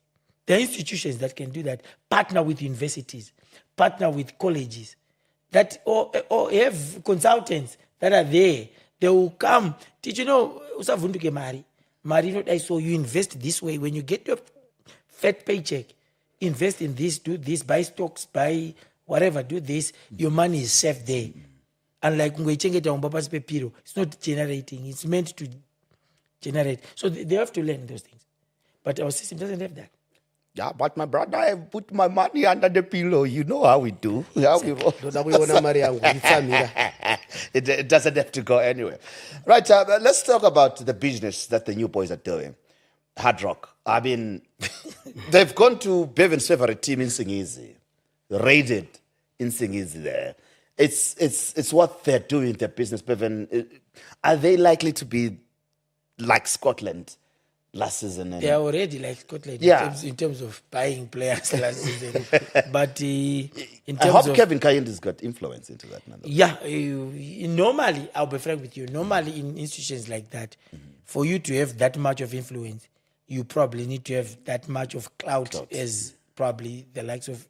There are institutions that can do that. Partner with universities, partner with colleges, that or have consultants that are there. They will come. Did you know, usavunduke mari? Mari, I saw you invest this way. When you get your fat paycheck, invest in this, do this, buy stocks, buy whatever, do this. Your money is safe there. Unlike it's not generating. It's meant to generate. So they have to learn those things. But our system doesn't have that. Yeah, but my brother, I put my money under the pillow. You know how we do. It doesn't have to go anywhere. Right, let's talk about the business that the new boys are doing. Hardrock. I mean, they've gone to Bevan's favorite team in Singizi. Raided in Singizi there. It's what they're doing, their business, Bevan. Are they likely to be like Scotland last season? They are already like Scotland in terms of buying players last season. But in terms I hope Kevin Kayindi has got influence into that. Yeah, normally, I'll be frank with you, normally in institutions like that, for you to have that much of influence, you probably need to have that much of clout as probably the likes of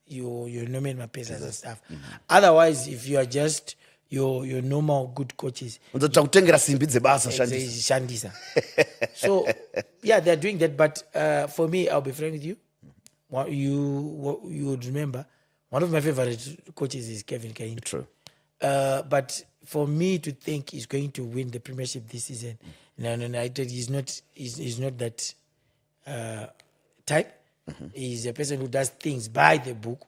your Nomen Mapesas and stuff. Otherwise, if you are just your normal good coaches, so yeah, they're doing that. But for me, I'll be frank with you. You would remember one of my favorite coaches is Kevin Kayindi. True. But for me to think he's going to win the Premiership this season, no, he's not that type. He's a person who does things by the book.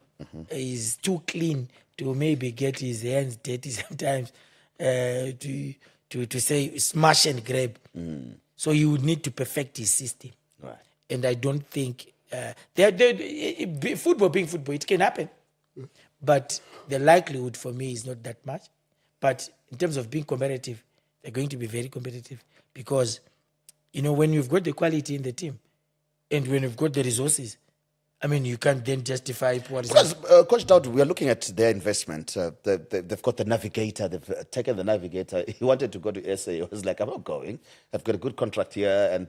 He's too clean to maybe get his hands dirty sometimes, to say smash and grab. So he would need to perfect his system. Right. And I don't think football being football, it can happen. But the likelihood for me is not that much. But in terms of being competitive, they're going to be very competitive because, when you've got the quality in the team and when you've got the resources, I mean, you can't then justify what is Because, Coach Dowd, we are looking at their investment. They've got the navigator. They've taken the navigator. He wanted to go to SA. He was like, I'm not going. I've got a good contract here. And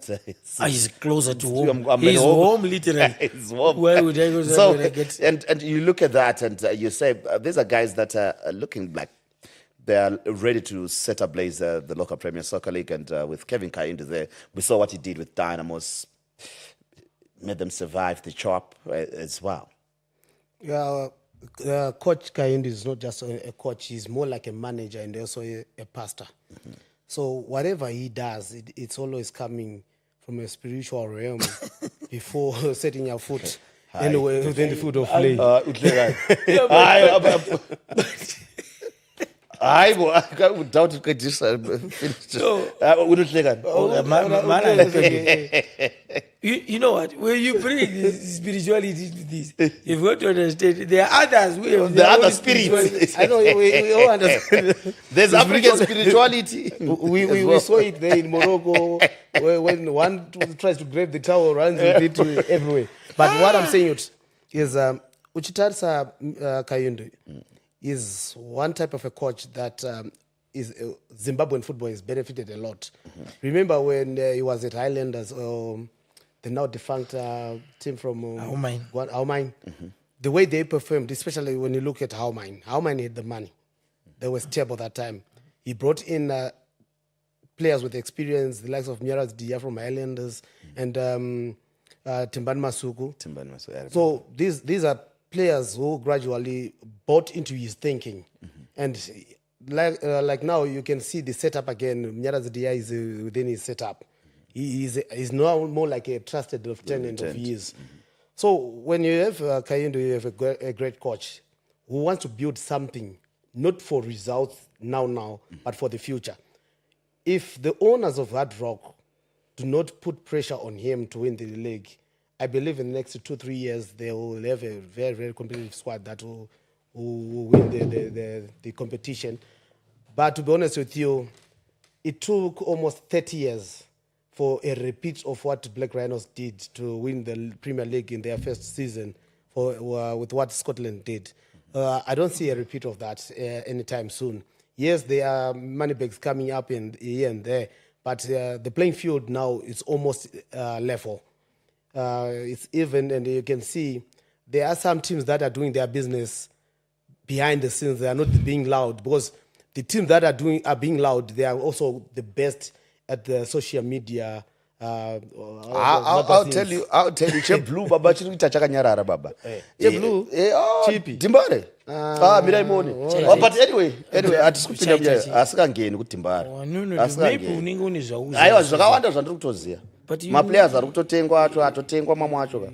he's closer to home. I'm He's at home, literally. He's home. Where would I go? So, I get... and you look at that and you say, these are guys that are looking like they are ready to set ablaze the local Premier Soccer League. And with Kevin Kayinde there, we saw what he did with Dynamos. Made them survive the chop as well. Yeah, Coach Kayinde is not just a coach; he's more like a manager and also a pastor. So whatever he does, it's always coming from a spiritual realm before setting your foot anywhere within the foot of play. I would doubt it could just finish. You know what? When you bring this spirituality to this, you've got to understand there are others who have the other spirits. I know we all understand. There's African spirituality. We saw it there in Morocco when one tries to grab the towel, runs with it everywhere. But what I'm saying is, Uchitarsa Kayinde is one type of a coach that is Zimbabwean football has benefited a lot. Remember when he was at Highlanders, the now defunct team from Aumine. The way they performed, especially when you look at Aumine had the money. They were stable that time. He brought in players with experience, the likes of Manica Diamonds from Highlanders and Tawanda Maswanhise. So these are players who gradually bought into his thinking. And like now, you can see the setup again. Manica Diamonds is within his setup. He's now more like a trusted lieutenant of his. So when you have Kayinde, you have a great coach who wants to build something, not for results now, but for the future. If the owners of Hardrock do not put pressure on him to win the league, I believe in the next 2-3 years they will have a very, very competitive squad that will win the competition. But to be honest with you, it took almost 30 years for a repeat of what Black Rhinos did to win the Premier League in their first season with what Scotland did. I don't see a repeat of that anytime soon. Yes, there are money bags coming up here and there, but the playing field now is almost level. It's even, and you can see there are some teams that are doing their business behind the scenes. They are not being loud, because the teams that are being loud, they are also the best at the social media. I'll tell you. Che blue baba chiri kuita chakanyarara baba. Che blue. Chipi. DeMbare. Miraimoni. But anyway, atisukupinda mja asikangeni kuti DeMbare. Maybe unenge une zvauza. Aiwa zvakawanda zvandiri kutoziya. Ma players ari kutotengwa atotengwa mamwe acho ka.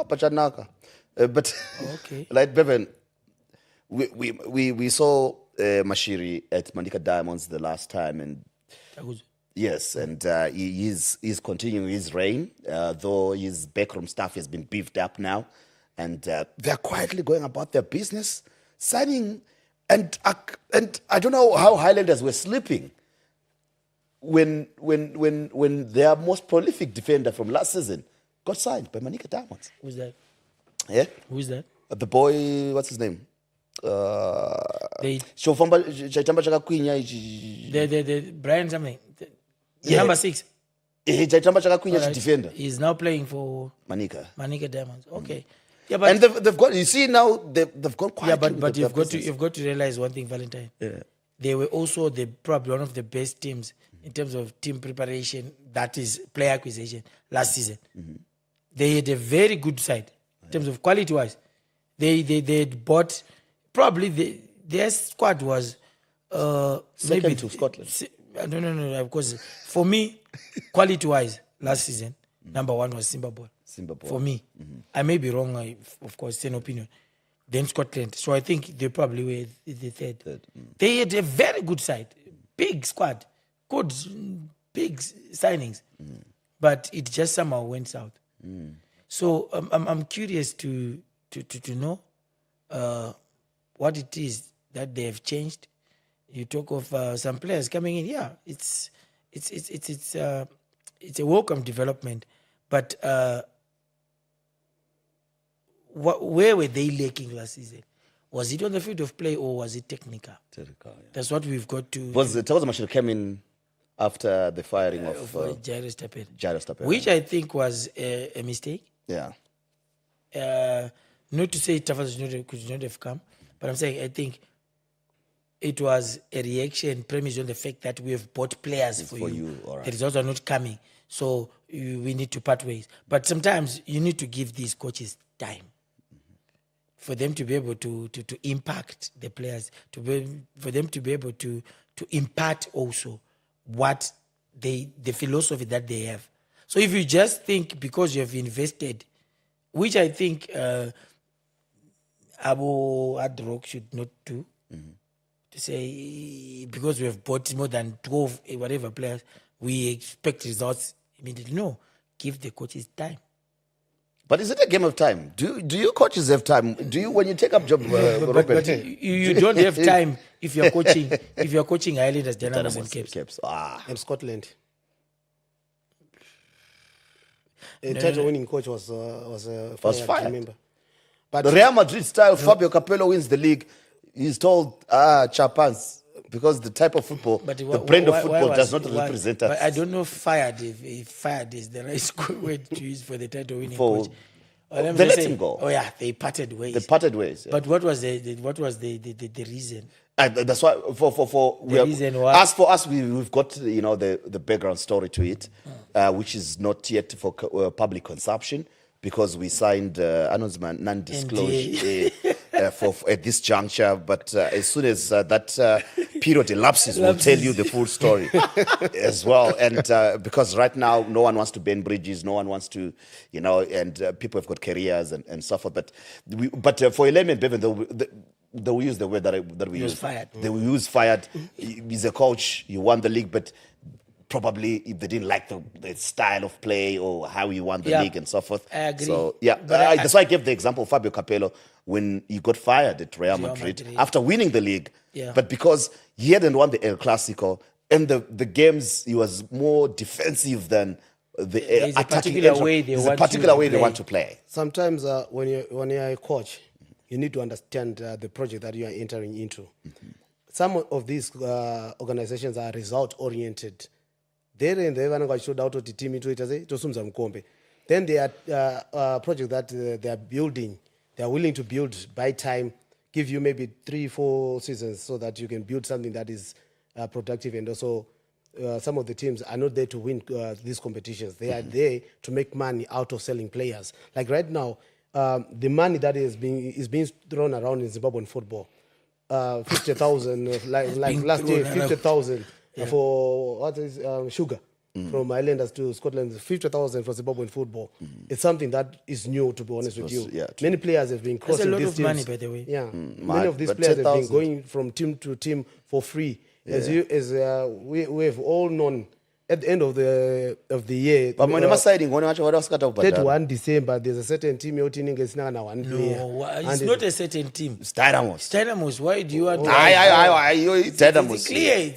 Pachanaka. But okay. Like Bevan, we saw Mashiri at Manica Diamonds the last time, and yes, and he's continuing his reign, though his backroom staff has been beefed up now, and they're quietly going about their business, signing, and I don't know how Highlanders were sleeping when their most prolific defender from last season got signed by Manica Diamonds. Who's that? Yeah, who's that? The boy, what's his name? The Brian something. Number 6. Defender. He's now playing for Manica Diamonds. Okay. Yeah, but and they've got. You see now they've gone quite. Yeah, but you've got to realize one thing, Valentine. Yeah. They were also probably one of the best teams in terms of team preparation. That is player acquisition last season. They had a very good side in terms of quality wise. They had bought. Probably their squad was second maybe to Scotland. No. Of course, for me, quality-wise, last season, number 1 was Zimbabwe. For me, I may be wrong. Of course, it's an opinion, then Scotland. So I think they probably were the third. They had a very good side, big squad, good, big signings, but it just somehow went south. So I'm curious to know what it is that they have changed. You talk of some players coming in. Yeah, it's a welcome development, but where were they lacking last season? Was it on the field of play or was it technical? Technical, yeah. That's what we've got to. Was the Tawanda Maswanhise came in after the firing of Jairus Tapet, which I think was a mistake. Yeah. Not to say Tafas could not have come, but I'm saying I think it was a reaction premised on the fact that we have bought players for you. All right. The results are not coming, so we need to part ways. But sometimes you need to give these coaches time for them to be able to impact the players, for them to be able to impart also what the philosophy that they have. So if you just think because you have invested, which I think AWOL Hardrock should not do, to say because we have bought more than 12 whatever players, we expect results immediately. No, give the coaches time. But is it a game of time? Do you coaches have time? Do you, when you take up job, Robert? But you don't have time if you're coaching. If you're coaching Highlanders, Dynamos and CAPS. And Scotland. The title-winning coach was fired. Remember, but the Real Madrid style, Fabio Capello wins the league. He's told, Chapans, because the type of football, the brand of football does not represent us. But I don't know if fired is the right word to use for the title-winning coach. They let him go. Oh yeah, they parted ways. They parted ways. Yeah. But what was the reason? That's why reason why. As for us, we've got the background story to it, which is not yet for public consumption because we signed announcement non-disclosure at this juncture. But as soon as that period elapses, we'll tell you the full story as well. And because right now, no one wants to burn bridges, no one wants to, and people have got careers and so forth. But for Elaine and Bevan, they will use the word that we use. Fired. They will use fired. He's a coach. You won the league, but probably if they didn't like the style of play or how you won the league and so forth. I agree. So that's why I gave the example of Fabio Capello when he got fired at Real Madrid after winning the league. Yeah. But because he hadn't won the El Clasico and the games, he was more defensive than the attacking. There's a particular way they want to play. Sometimes when you're a coach, you need to understand the project that you are entering into. Some of these organizations are result-oriented. Then they are projects that they are building. They are willing to build by time, give you maybe 3-4 seasons so that you can build something that is productive. And also, some of the teams are not there to win these competitions. They are there to make money out of selling players. Like right now, the money that is being thrown around in Zimbabwean football, 50,000, like last year, 50,000 for what is sugar. From Islanders to Scotland, 50,000 for Zimbabwean football. It's something that is new, to be honest with you. Yeah, many players have been crossing these teams. That's a lot of money, by the way. Yeah, many of these players have been going from team to team for free. Yeah. We have all known, at the end of the year. But when signing, what else got up? 31 December, there's a certain team you're winning against one player. No, it's not a certain team. It's Dynamos. Why do you want to? Dynamos. It's clear.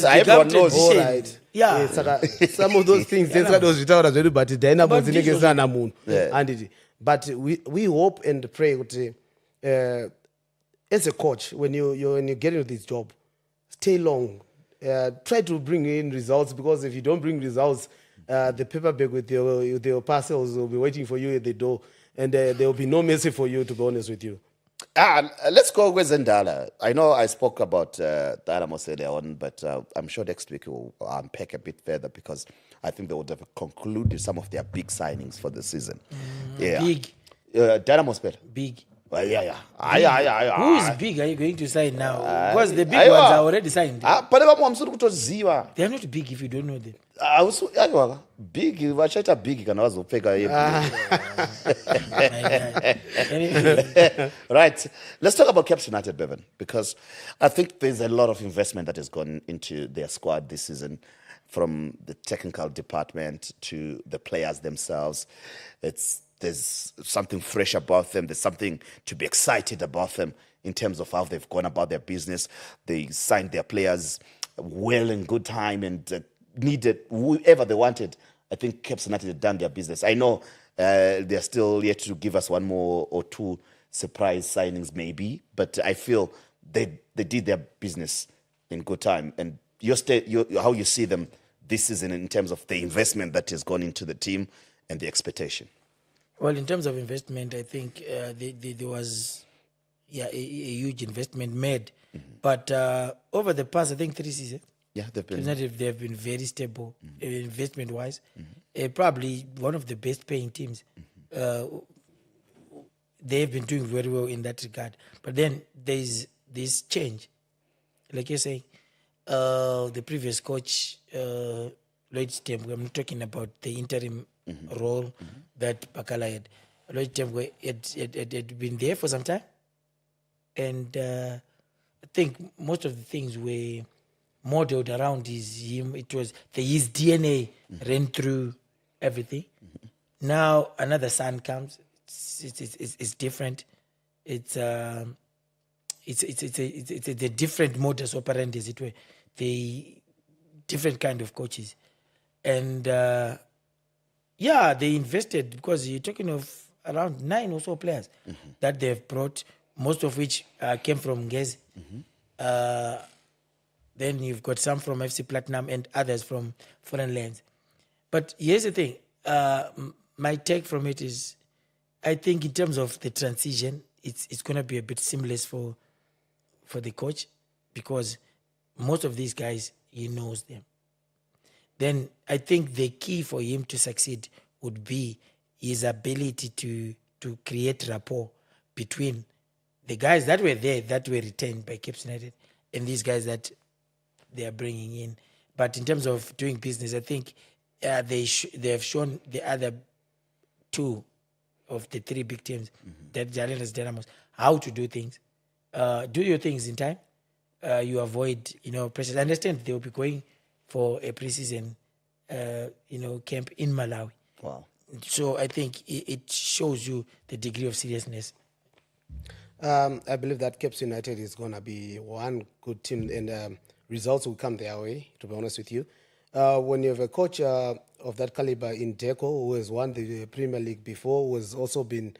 Everyone knows. All right. Yeah. Some of those things, but Dynamos against one. But we hope and pray as a coach, when you get into this job, stay long. Try to bring in results, because if you don't bring results, the paper bag with your parcels will be waiting for you at the door, and there will be no mercy for you, to be honest with you. Let's go with Ndala. I know I spoke about Dynamos earlier on, but I'm sure next week we'll unpack a bit further, because I think they would have concluded some of their big signings for the season. Big. Dynamos better. Big. Well, yeah. Who is big are you going to sign now? Because the big ones are already signed. Pane vamwe hamsuri kutoziva. They are not big if you don't know them. Aiwa, big, vachaita big kana vazopfeka Anyway. Right. Let's talk about CAPS United, Bevan, because I think there's a lot of investment that has gone into their squad this season, from the technical department to the players themselves. There's something fresh about them. There's something to be excited about them in terms of how they've gone about their business. They signed their players well in good time and needed whoever they wanted. I think CAPS United had done their business. I know they're still yet to give us one more or two surprise signings maybe, but I feel they did their business in good time. And how you see them this season in terms of the investment that has gone into the team and the expectation. Well, in terms of investment, I think there was a huge investment made. Mm-hmm. But over the past, I think 3 seasons, they've been very stable investment-wise. Mm-hmm. Probably one of the best-paying teams. Mm-hmm. They've been doing very well in that regard. But then there's this change. Like you're saying, the previous coach, Lloyd Tembe, I'm talking about the interim role that Bakala had. Lloyd Tembe had been there for some time. And I think most of the things were modeled around him. It was his DNA ran through everything. Mm-hmm. Now another son comes. It's different. It's a different modus operandi, as it were. The different kind of coaches. And they invested, because you're talking of around 9 or so players that they've brought, most of which came from Ngezi. Mm-hmm. Then you've got some from FC Platinum and others from foreign lands. But here's the thing. My take from it is, I think in terms of the transition, it's going to be a bit seamless for the coach, because most of these guys, he knows them. Then I think the key for him to succeed would be his ability to create rapport between the guys that were there, that were retained by CAPS United, and these guys that they are bringing in. But in terms of doing business, I think they have shown the other 2 of the 3 big teams, that Jalai's Dynamos, how to do things. Do your things in time. You avoid, pressures. I understand they will be going for a preseason, camp in Malawi. Wow. So I think it shows you the degree of seriousness. I believe that CAPS United is going to be one good team, and results will come their way, to be honest with you. When you have a coach of that caliber in Deco, who has won the Premier League before, who has also been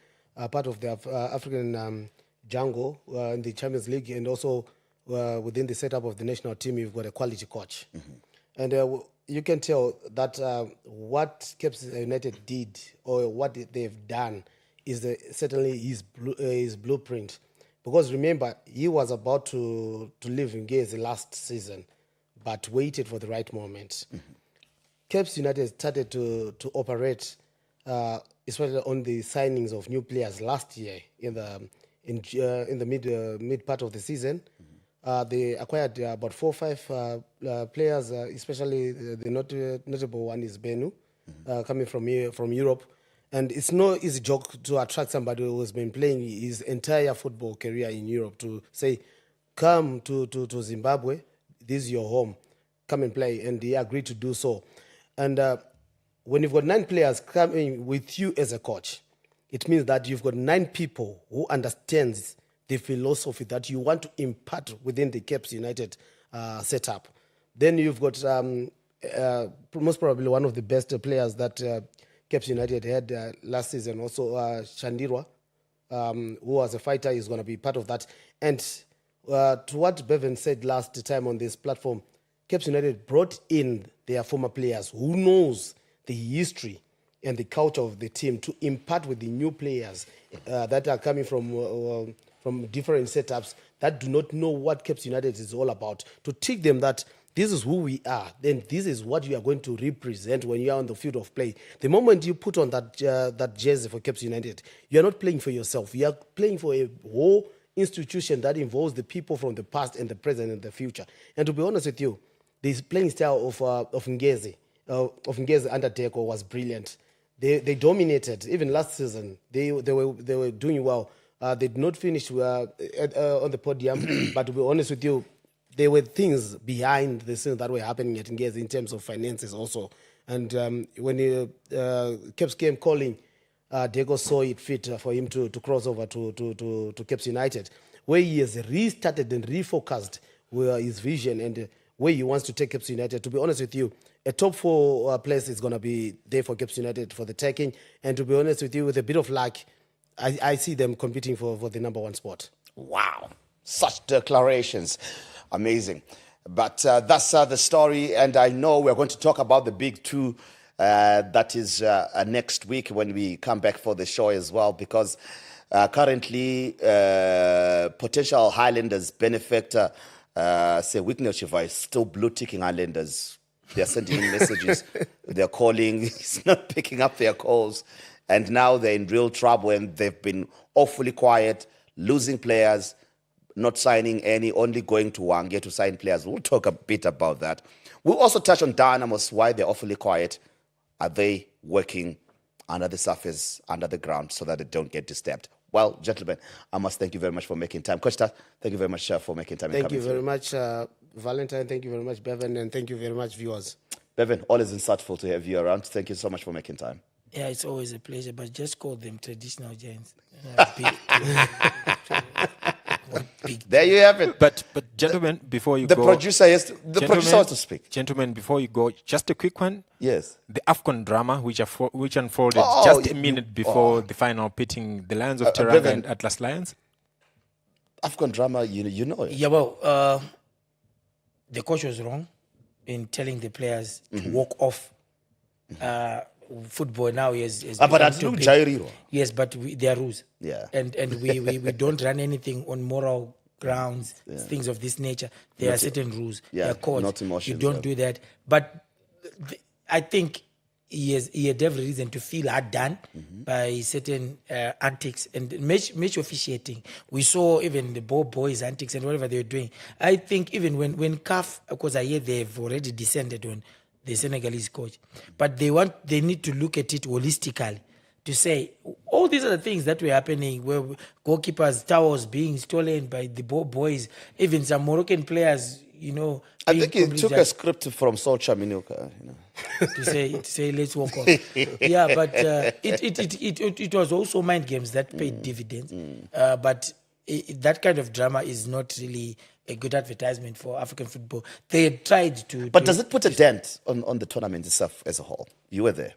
part of the African jungle in the Champions League, and also within the setup of the national team, you've got a quality coach. Mm-hmm. And you can tell that what CAPS United did, or what they've done, is certainly his blueprint. Because remember, he was about to leave Ngezi last season, but waited for the right moment. Mm-hmm. CAPS United started to operate, especially on the signings of new players last year in the mid part of the season. Mm-hmm. They acquired about 4 or 5 players, especially the notable one is Benu, coming from Europe. And it's no easy joke to attract somebody who has been playing his entire football career in Europe to say, come to Zimbabwe, this is your home, come and play. And he agreed to do so. And when you've got 9 players coming with you as a coach, it means that you've got 9 people who understands the philosophy that you want to impart within the CAPS United setup. Then you've got most probably one of the best players that CAPS United had last season, also Shandirwa, who was a fighter, is going to be part of that. And to what Bevan said last time on this platform, CAPS United brought in their former players who knows the history and the culture of the team to impart with the new players that are coming from from different setups that do not know what CAPS United is all about, to teach them that this is who we are, then this is what you are going to represent when you are on the field of play. The moment you put on that jersey for CAPS United, you are not playing for yourself. You are playing for a whole institution that involves the people from the past and the present and the future. And to be honest with you, this playing style of Ngezi under Deco was brilliant. They dominated. Even last season, they were doing well. They did not finish on the podium, but to be honest with you, there were things behind the scenes that were happening at Ngezi in terms of finances also. And when CAPS came calling, Deco saw it fit for him to cross over to CAPS United, where he has restarted and refocused his vision and where he wants to take CAPS United. To be honest with you, a top 4 place is going to be there for CAPS United for the taking. And to be honest with you, with a bit of luck, I see them competing for the number 1 spot. Wow, such declarations. Amazing. But that's the story, and I know we're going to talk about the big 2 that is next week when we come back for the show as well, because currently potential Highlanders benefactor Whitney Chiva is still blue-ticking Highlanders. They're sending in messages, they're calling, he's not picking up their calls, and now they're in real trouble, and they've been awfully quiet, losing players, not signing any, only going to Wange to sign players. We'll talk a bit about that. We'll also touch on Dynamos, why they're awfully quiet. Are they working under the surface, under the ground, so that they don't get disturbed? Well, gentlemen, I must thank you very much for making time. Costa, thank you very much for making time. Thank you very much, Valentine. Thank you very much, Bevan. And thank you very much, viewers. Bevan, always insightful to have you around. Thank you so much for making time. Yeah, it's always a pleasure, but just call them traditional giants. There you have it. But gentlemen, before you the go... producer has to speak. Gentlemen, before you go, just a quick one. Yes. The AFCON drama, which unfolded just a minute before the final, pitting the Lions of Teranga and Atlas Lions. AFCON drama, you know it. Yeah, well, the coach was wrong in telling the players to walk off. Football now is but that's look Jairiro. Yes, but there are rules. Yeah. And we don't run anything on moral grounds, things of this nature. There are certain rules. Yeah, there are codes. not emotions. You don't do that. But I think he had every reason to feel hard done by certain antics and match officiating. We saw even the boys' antics and whatever they were doing. I think even when CAF, because I hear they've already descended on the Senegalese coach, but they need to look at it holistically to say all these are the things that were happening, where goalkeepers' towels being stolen by the boys, even some Moroccan players, I think he took a script from Solcha Minuka, to say let's walk off. Yeah, but it was also mind games that paid dividends. But that kind of drama is not really a good advertisement for African football. They tried to... But does it put a dent on the tournament itself as a whole? You were there.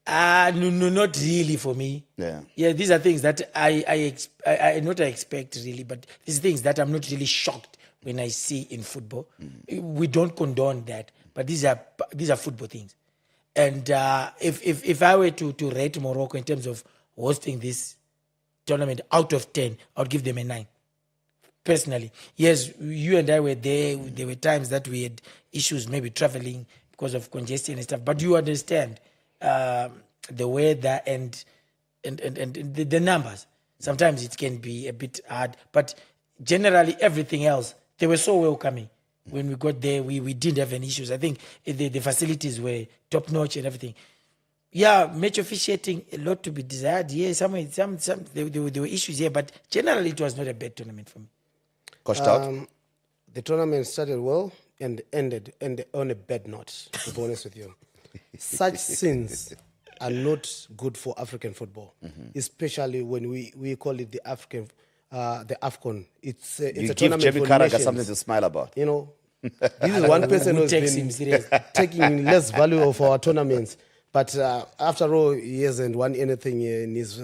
No, not really for me. Yeah, these are things that I expect really, but these things that I'm not really shocked when I see in football. We don't condone that, but these are football things. And if I were to rate Morocco in terms of hosting this tournament out of 10, I would give them a 9. Personally, yes, you and I were there. There were times that we had issues, maybe traveling because of congestion and stuff. But you understand the weather and the numbers. Sometimes it can be a bit hard, but generally everything else, they were so welcoming. When we got there, we didn't have any issues. I think the facilities were top notch and everything. Yeah, match officiating, a lot to be desired. Yeah, some there were issues here, but generally it was not a bad tournament for me. The tournament started well and ended on a bad note, to be honest with you. Such scenes are not good for African football, especially when we call it the AFCON. It's a tournament for nations. Something to smile about. This is one person who's been taking less value of our tournaments. But after all, he hasn't won anything in his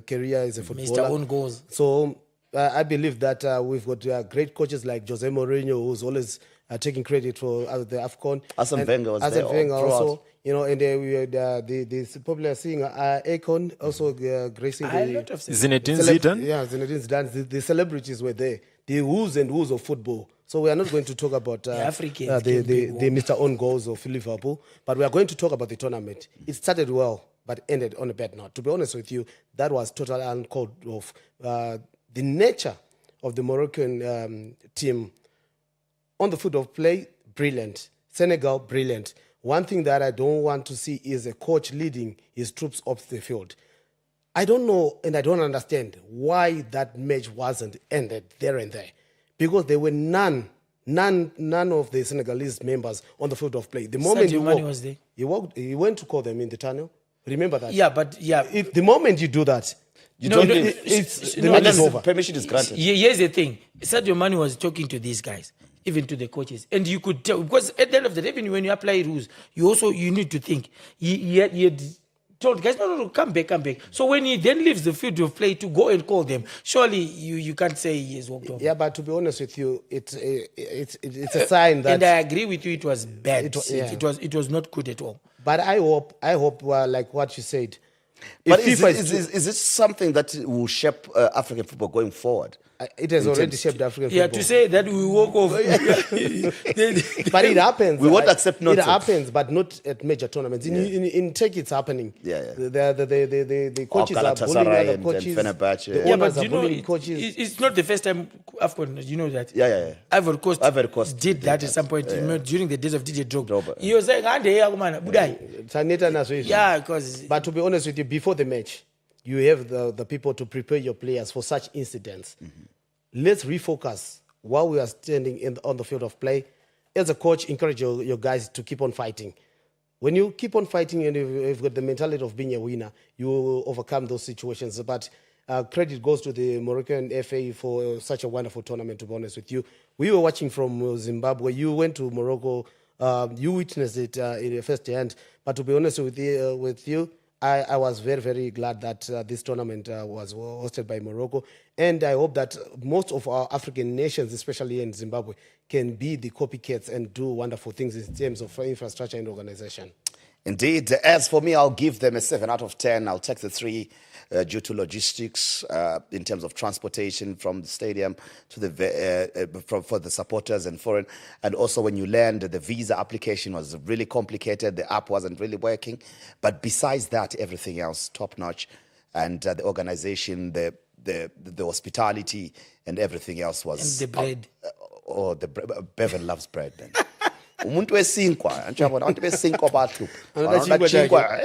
career as a footballer. Mr. Own goals. So I believe that we've got great coaches like Jose Mourinho, who's always taking credit for the AFCON. Arsene Wenger was Arsene there Wenger all throughout. also, you know, and we had the popular singer Akon also gracing A the lot of Zinedine celeb- Zidane. Yeah, Zinedine Zidane. The celebrities were there. The who's and who's of football. So we are not going to talk about Africans the can be Mr. Own Goals of Liverpool, but we are going to talk about the tournament. It started well, but ended on a bad note. To be honest with you, that was totally uncalled of. The nature of the Moroccan team on the field of play, brilliant. Senegal, brilliant. One thing that I don't want to see is a coach leading his troops off the field. I don't know and I don't understand why that match wasn't ended there and there. Because there were none of the Senegalese members on the field of play. The moment Sadio Mane was there. he went to call them in the tunnel. Remember that? Yeah, but yeah. If the moment you do that, You don't think the match is over. permission is granted. Here's the thing. Sadio Mane was talking to these guys, even to the coaches. And you could tell, because at the end of the day, even when you apply rules, you need to think. He had told guys, no, come back. So when he then leaves the field of play to go and call them, surely you can't say he has walked off. Yeah, but to be honest with you, it's a sign that. And I agree with you, it was bad. It It was not good at all. But I hope, like what you said. But if is this something that will shape African football going forward? it has already shaped African Yeah, football. to say that we walk off. But it happens. We won't accept It nonsense. happens, but not at major tournaments. In Turkey, it's happening. Yeah. The coaches are bullying Galatasaray other and coaches. Fenerbahce. The Yeah, owners but are you know, bullying coaches. it's not the first time AFCON, you know that. Yeah. Ivory Coast did did that at some point, you know, during the days of DJ Drogba. He was saying, budai. Saneta Naswe. Yeah, because But to be honest with you, before the match, you have the people to prepare your players for such incidents. Let's refocus while we are standing on the field of play. As a coach, encourage your guys to keep on fighting. When you keep on fighting and you've got the mentality of being a winner, you will overcome those situations. But credit goes to the Moroccan FA for such a wonderful tournament, to be honest with you. We were watching from Zimbabwe. You went to Morocco. You witnessed it in first hand. But to be honest with you, I was very, very glad that this tournament was hosted by Morocco. And I hope that most of our African nations, especially in Zimbabwe, can be the copycats and do wonderful things in terms of infrastructure and organization. Indeed. As for me, I'll give them a 7 out of 10. I'll take the 3 due to logistics in terms of transportation from the stadium to for the supporters and foreign. And also when you land, the visa application was really complicated. The app wasn't really working. But besides that, everything else, top notch. And the organization, the hospitality and everything else was... And the bread. Bevan loves bread then. Umuntu wesinkwa anjabona abantu besinkwa bahlupha Anoda chingwa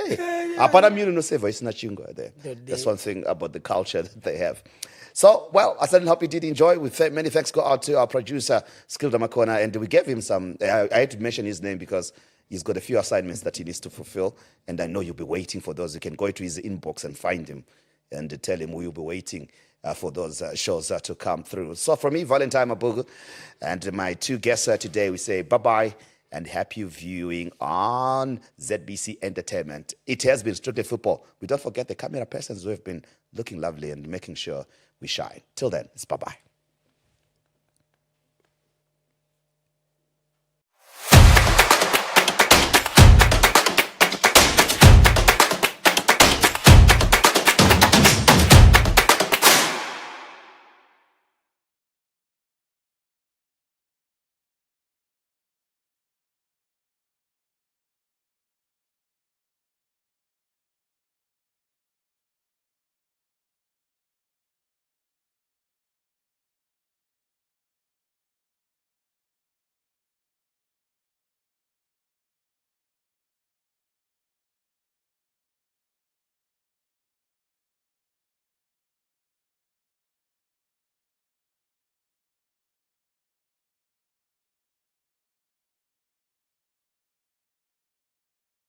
apana mini no seva isina chingwa there. That's one thing about the culture that they have. So, well, I certainly hope you did enjoy. Many thanks go out to our producer, Skilda Makona, and we gave him some, I had to mention his name because he's got a few assignments that he needs to fulfill, and I know you'll be waiting for those. You can go to his inbox and find him and tell him we'll be waiting for those shows to come through. So from me, Valentine Mabugu, and my 2 guests today, we say bye-bye and happy viewing on ZBC Entertainment. It has been Strictly Football. We don't forget the camera persons who have been looking lovely and making sure we shine. Till then, it's bye-bye.